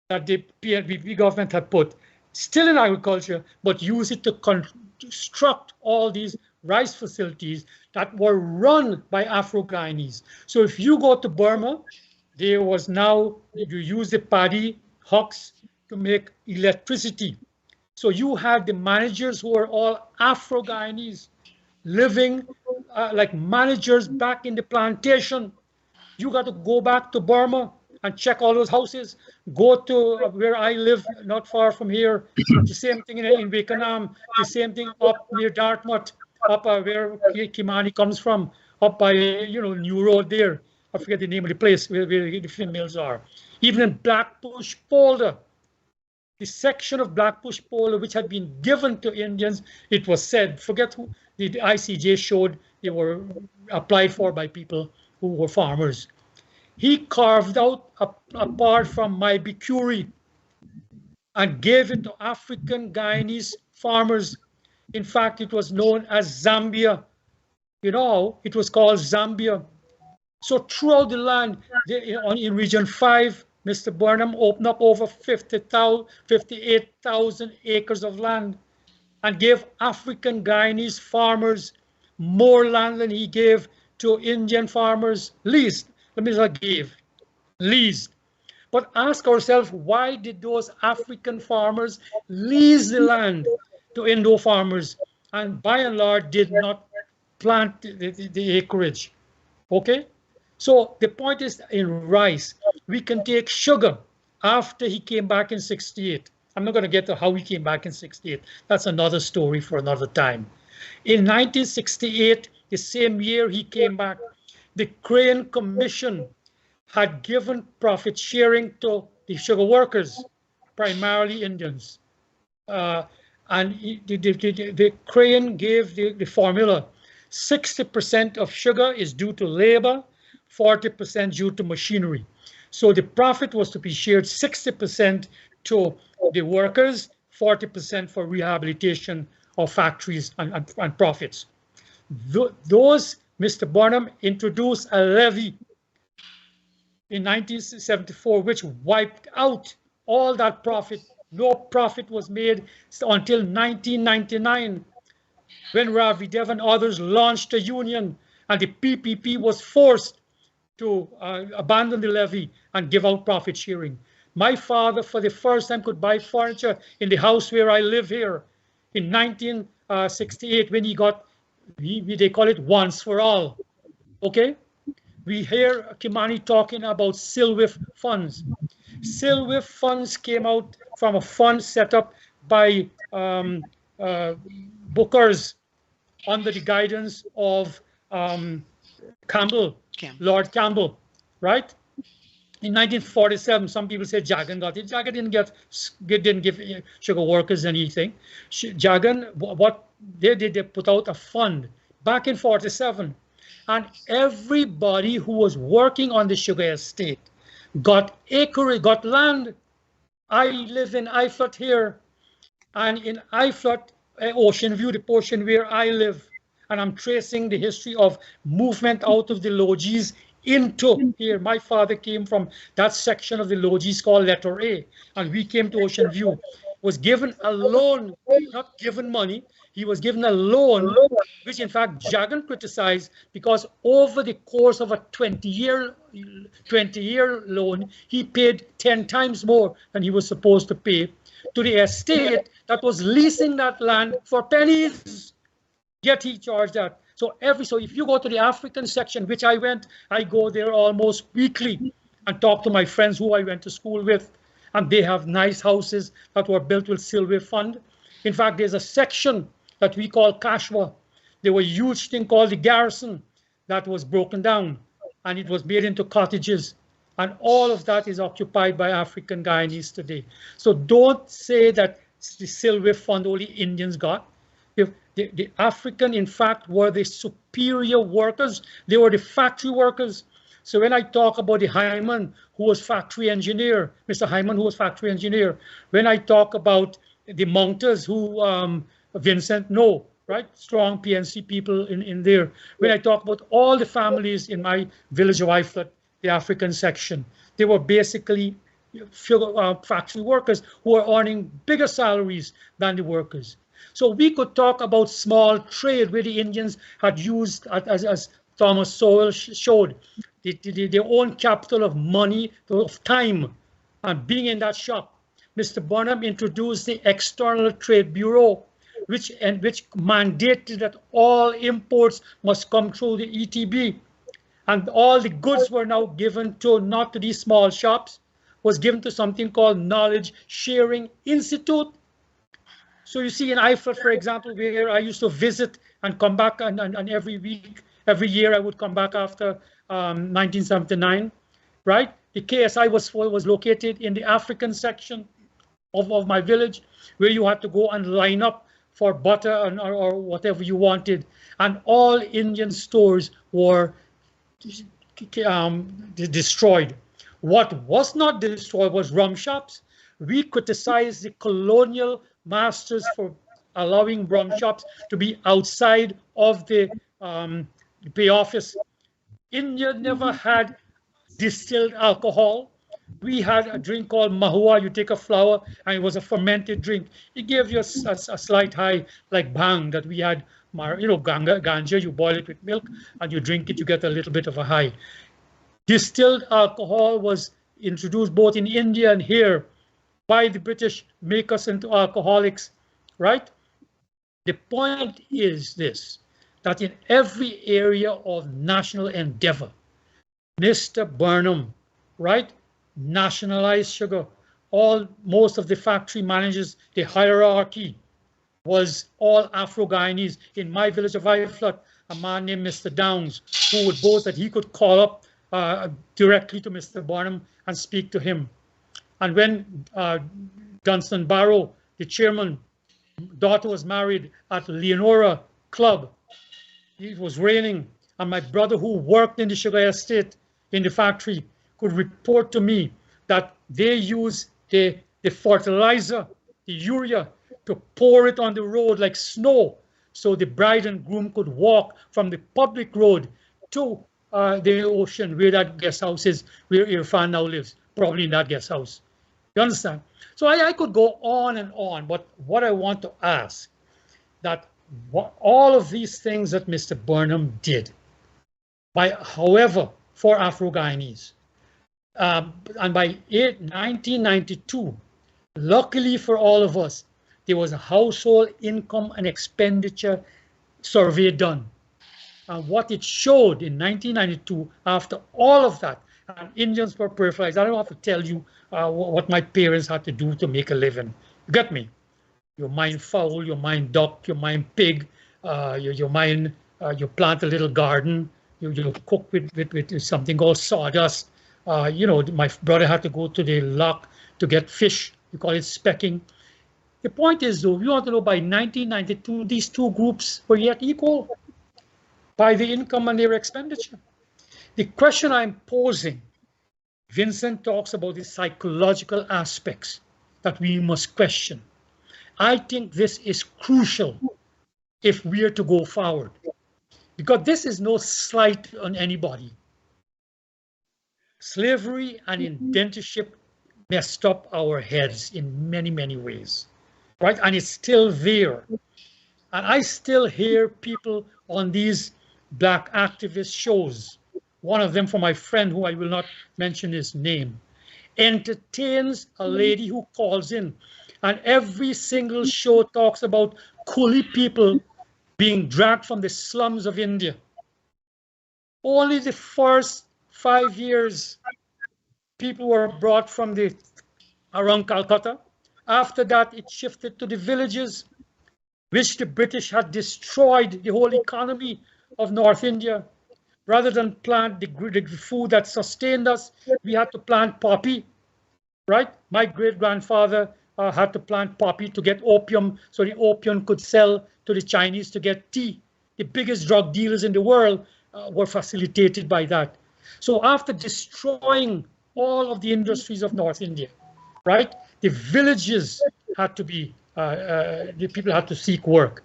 that the PNP government had put still in agriculture, but use it to construct all these rice facilities that were run by Afro-Guyanese. So if you go to Burma, there was now, you use the paddy hucks to make electricity. So you had the managers who are all Afro-Guyanese living like managers back in the plantation. You got to go back to Burma and check all those houses. Go to where I live, not far from here. The same thing in Vietnam. The same thing up near Dartmouth, up where Kimani comes from, up by New Road there. I forget the name of the place where the females are. Even in Blackbush Polder, the section of Blackbush Polder which had been given to Indians, it was said, forget who the ICJ showed they were applied for by people who were farmers. He carved out a part from my Bikuri and gave it to African Guyanese farmers. In fact, it was known as Zambia You know, it was called Zambia. So throughout the land, in Region 5, Mr. Burnham opened up over 58,000 acres of land and gave African Guyanese farmers more land than he gave to Indian farmers. Leased, let me say gave, leased. But ask ourselves, why did those African farmers lease the land to Indo farmers and by and large did not plant the acreage? Okay? So the point is, in rice, we can take sugar after he came back in 68. I'm not going to get to how he came back in 68. That's another story for another time. In 1968, the same year he came back, the Crane Commission had given profit sharing to the sugar workers, primarily Indians. And the Crane gave the formula. 60% of sugar is due to labor, 40% due to machinery. So the profit was to be shared 60% to the workers, 40% for rehabilitation of factories and profits. Those, Mr. Burnham introduced a levy in 1974, which wiped out all that profit. No profit was made until 1999, when Ravi Dev and others launched a union and the PPP was forced to abandon the levy and give out profit sharing. My father, for the first time, could buy furniture in the house where I live here in 1968 when he got, they call it once for all. Okay? We hear Kimani talking about Silwif funds. Silwif funds came out from a fund set up by bookers under the guidance of Campbell, Lord Campbell, right? In 1947, some people say Jagan got it. Jagan didn't give sugar workers anything. Jagan, what they did, they put out a fund back in 47, and everybody who was working on the sugar estate got acreage, got land. I live in Iflut here, and in Iflut, Ocean View, the portion where I live, and I'm tracing the history of movement out of the Logis into here. My father came from that section of the Logis called Letter A, and we came to Ocean View. Was given a loan, not given money. He was given a loan, which in fact Jagan criticized, because over the course of a 20-year loan, he paid 10 times more than he was supposed to pay to the estate that was leasing that land for pennies. Yet he charged that. So if you go to the African section, which I go there almost weekly and talk to my friends who I went to school with, and they have nice houses that were built with Silwif fund. In fact, there's a section that we call Kashwa. There was a huge thing called the Garrison that was broken down, and it was made into cottages. And all of that is occupied by African Guyanese today. So don't say that the Silwif fund only Indians got. The African, in fact, were the superior workers. They were the factory workers. So when I talk about the Hyman, who was factory engineer, Mr. Hyman, who was factory engineer, when I talk about the Mounters, who Vincent No, right? Strong PNC people in there. When I talk about all the families in my village of Iflut, the African section, they were basically factory workers who were earning bigger salaries than the workers. So we could talk about small trade where the Indians had used, as Thomas Sowell showed, their own capital of money, of time, and being in that shop. Mr. Burnham introduced the External Trade Bureau, which mandated that all imports must come through the ETB. And all the goods were now given to, not to these small shops, was given to something called Knowledge Sharing Institute. So you see in Iflut, for example, where I used to visit and come back, and every week, every year I would come back after 1979, right? The KSI was located in the African section of my village, where you had to go and line up for butter or whatever you wanted. And all Indian stores were destroyed. What was not destroyed was rum shops. We criticized the colonial masters for allowing rum shops to be outside of the the payoff is India never had distilled alcohol. We had a drink called mahua. You take a flower and it was a fermented drink. It gave you a slight high like bhang that we had, ganja, you boil it with milk and you drink it, you get a little bit of a high. Distilled alcohol was introduced both in India and here by the British, make us into alcoholics, right? The point is this, that in every area of national endeavor, Mr. Burnham, right, nationalized sugar. Most of the factory managers, the hierarchy was all Afro-Guyanese. In my village of Iflut, a man named Mr. Downs, who would boast that he could call up directly to Mr. Burnham and speak to him. And when Dunstan Barrow, the chairman, daughter was married at Leonora Club, it was raining, and my brother who worked in the sugar estate in the factory could report to me that they use the fertilizer, the urea, to pour it on the road like snow, so the bride and groom could walk from the public road to the ocean where that guest house is, where Irfan now lives, probably in that guest house. You understand? So I could go on, but what I want to ask, that all of these things that Mr. Burnham did, however, for Afro-Guyanese, and by 1992, luckily for all of us, there was a household income and expenditure survey done. And what it showed in 1992, after all of that, and Indians were peripheralized. I don't have to tell you what my parents had to do to make a living. You get me? You mine fowl, you mine duck, you mine pig, you plant a little garden, you cook with something called sawdust. My brother had to go to the loch to get fish. You call it specking. The point is, though, we want to know by 1992, these two groups were yet equal by the income and their expenditure. The question I'm posing, Vincent talks about the psychological aspects that we must question. I think this is crucial if we are to go forward, because this is no slight on anybody. Slavery and indentureship messed up our heads in many, many ways, right? And it's still there. And I still hear people on these Black activist shows, one of them for my friend who I will not mention his name, entertains a lady who calls in, and every single show talks about coolie people being dragged from the slums of India. Only the first 5 years, people were brought from around Calcutta. After that, it shifted to the villages, which the British had destroyed the whole economy of North India. Rather than plant the food that sustained us, we had to plant poppy, right? My great-grandfather had to plant poppy to get opium, so the opium could sell to the Chinese to get tea. The biggest drug dealers in the world were facilitated by that. So after destroying all of the industries of North India, right, the villages had to be, the people had to seek work.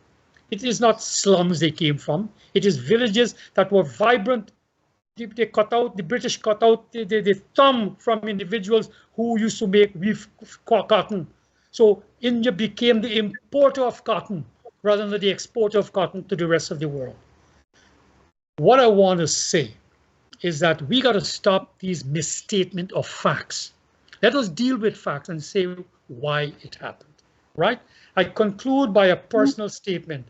It is not slums they came from. It is villages that were vibrant. The British cut out the thumb from individuals who used to weave cotton. So India became the importer of cotton rather than the exporter of cotton to the rest of the world. What I want to say is that we got to stop these misstatement of facts. Let us deal with facts and say why it happened, right? I conclude by a personal statement.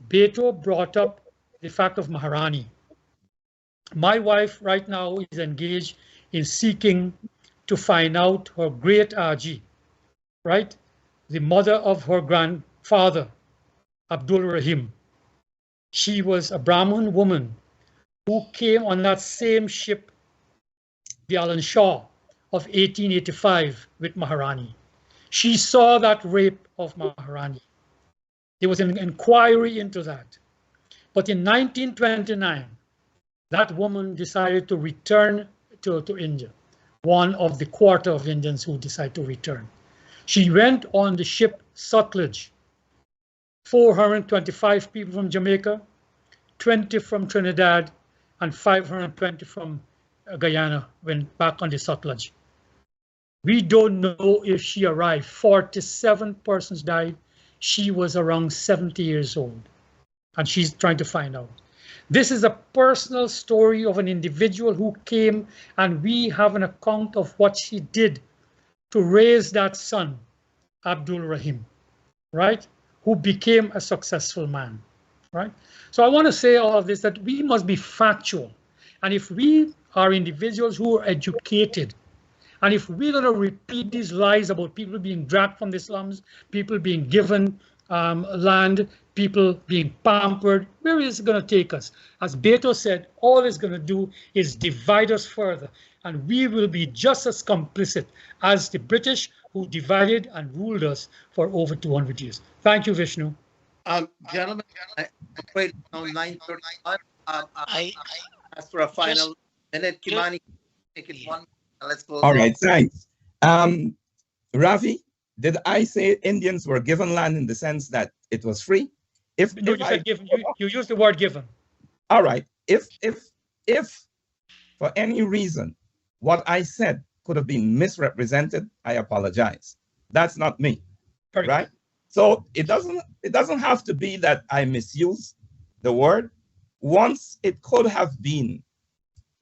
Beto brought up the fact of Maharani. My wife right now is engaged in seeking to find out her great Aji, right? The mother of her grandfather, Abdul Rahim. She was a Brahmin woman who came on that same ship, the Alan Shaw of 1885 with Maharani. She saw that rape of Maharani. There was an inquiry into that. But in 1929, that woman decided to return to India, one of the quarter of Indians who decided to return. She went on the ship Sutlej, 425 people from Jamaica, 20 from Trinidad, and 520 from Guyana went back on the Sutlej. We don't know if she arrived. 47 persons died. She was around 70 years old, and she's trying to find out. This is a personal story of an individual who came, and we have an account of what she did to raise that son, Abdul Rahim, right? Who became a successful man, right? So I want to say all of this, that we must be factual. And if we are individuals who are educated, and if we're going to repeat these lies about people being dragged from the slums, people being given land, people being pampered, where is it going to take us? As Beto said, all it's going to do is divide us further, and we will be just as complicit as the British, who divided and ruled us for over 200 years. Thank you, Vishnu. Gentlemen, I'm afraid it's now 9:31. I ask for a final minute. Kimani, take it one. Let's close. All right, thanks. Ravi, did I say Indians were given land in the sense that it was free? No, you said given. You used the word given. All right. If for any reason what I said could have been misrepresented, I apologize. That's not me, right? So it doesn't have to be that I misuse the word. Once it could have been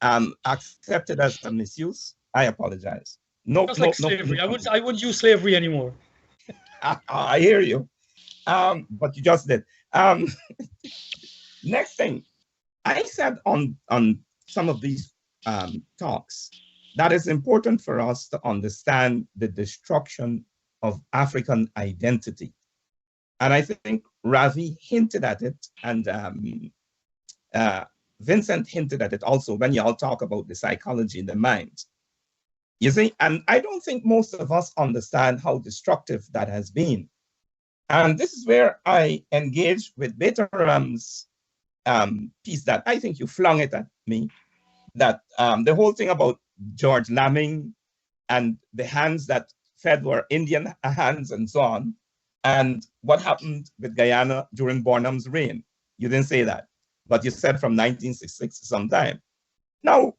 accepted as a misuse, I apologize. No, Just like slavery. I wouldn't use slavery anymore. I hear you, but you just did. Next thing, I said on some of these talks that it's important for us to understand the destruction of African identity. And I think Ravi hinted at it, and Vincent hinted at it also when you all talk about the psychology in the mind. You see, and I don't think most of us understand how destructive that has been. And this is where I engage with Betaram's piece that I think you flung it at me, that the whole thing about George Lamming and the hands that fed were Indian hands and so on, and what happened with Guyana during Barnum's reign. You didn't say that, but you said from 1966 to some time. Now,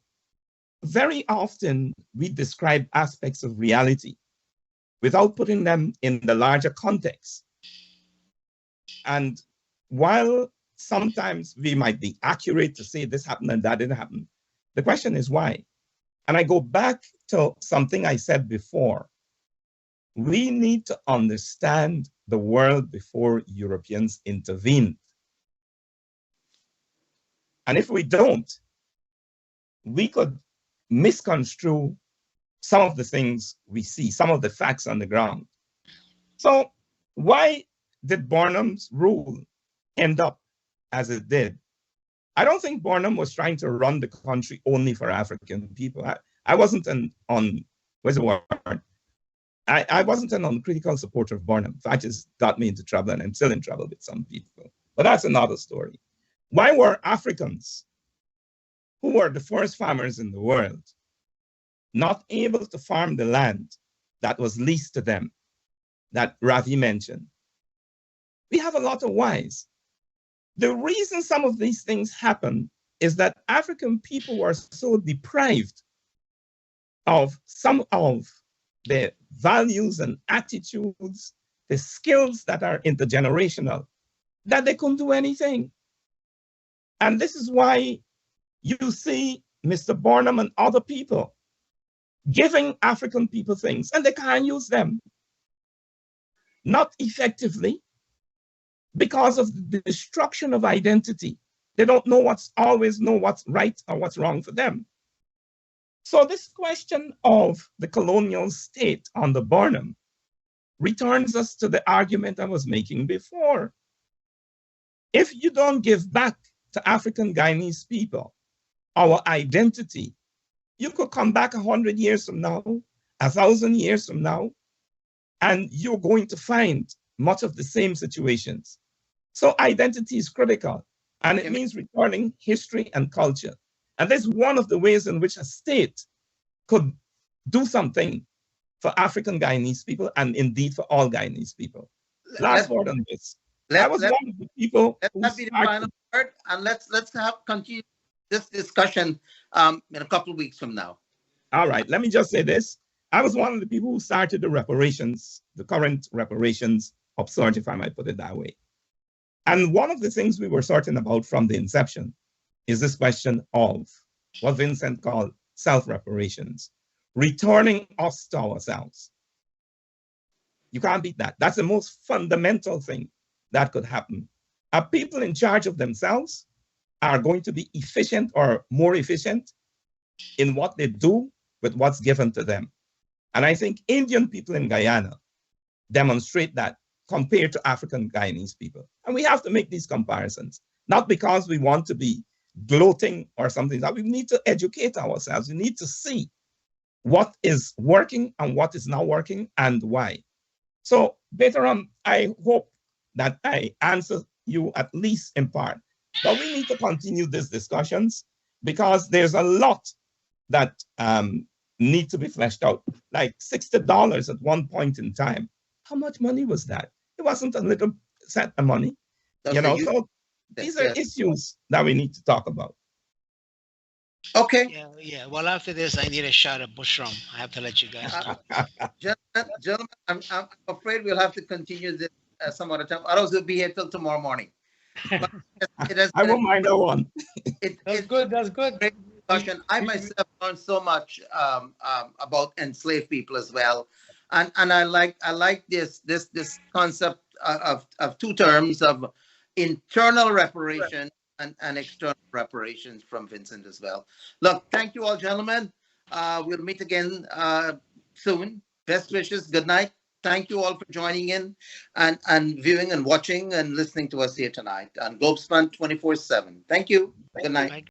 very often we describe aspects of reality without putting them in the larger context. And while sometimes we might be accurate to say this happened and that didn't happen, the question is why? And I go back to something I said before. We need to understand the world before Europeans intervened. And if we don't, we could misconstrue some of the things we see, some of the facts on the ground. So why did Barnum's rule end up as it did? I don't think Barnum was trying to run the country only for African people. I wasn't where's the word? I wasn't an uncritical supporter of Barnum. That just got me into trouble, and I'm still in trouble with some people. But that's another story. Why were Africans, who were the first farmers in the world, not able to farm the land that was leased to them, that Ravi mentioned? We have a lot of whys. The reason some of these things happen is that African people were so deprived of some of the values and attitudes, the skills that are intergenerational, that they couldn't do anything. And this is why you see Mr. Barnum and other people giving African people things, and they can't use them. Not effectively, because of the destruction of identity. They don't always know what's right or what's wrong for them. So this question of the colonial state under Barnum returns us to the argument I was making before. If you don't give back to African Guyanese people our identity, you could come back 100 years from now, 1,000 years from now, and you're going to find much of the same situations. So identity is critical, and it means returning history and culture. And that's one of the ways in which a state could do something for African Guyanese people, and indeed for all Guyanese people. Last word on this. I was one of the people who started and let's have continue this discussion in a couple of weeks from now. All right, let me just say this. I was one of the people who started the reparations, the current reparations upsurge, if I might put it that way. And one of the things we were certain about from the inception is this question of what Vincent called self-reparations, returning us to ourselves. You can't beat that. That's the most fundamental thing that could happen. People in charge of themselves are going to be efficient or more efficient in what they do with what's given to them. And I think Indian people in Guyana demonstrate that compared to African Guyanese people. And we have to make these comparisons, not because we want to be gloating or something. That we need to educate ourselves. We need to see what is working and what is not working and why. So, Veteran, I hope that I answer you at least in part. But we need to continue these discussions because there's a lot that need to be fleshed out. Like $60 at one point in time. How much money was that? It wasn't a little set of money. So these are issues that we need to talk about. Okay. Yeah. Well, after this, I need a shot of bushrum. I have to let you guys know. Gentlemen, I'm afraid we'll have to continue this some other time. Otherwise, we'll be here till tomorrow morning. But I won't mind that one. That's good. That's good. Great discussion. I myself learned so much about enslaved people as well, and I like this concept of two terms of internal reparation and external reparations from Vincent as well. Look, thank you all, gentlemen. We'll meet again soon. Best wishes. Good night. Thank you all for joining in and viewing and watching and listening to us here tonight on Globespan 24/7. Thank you. Good night.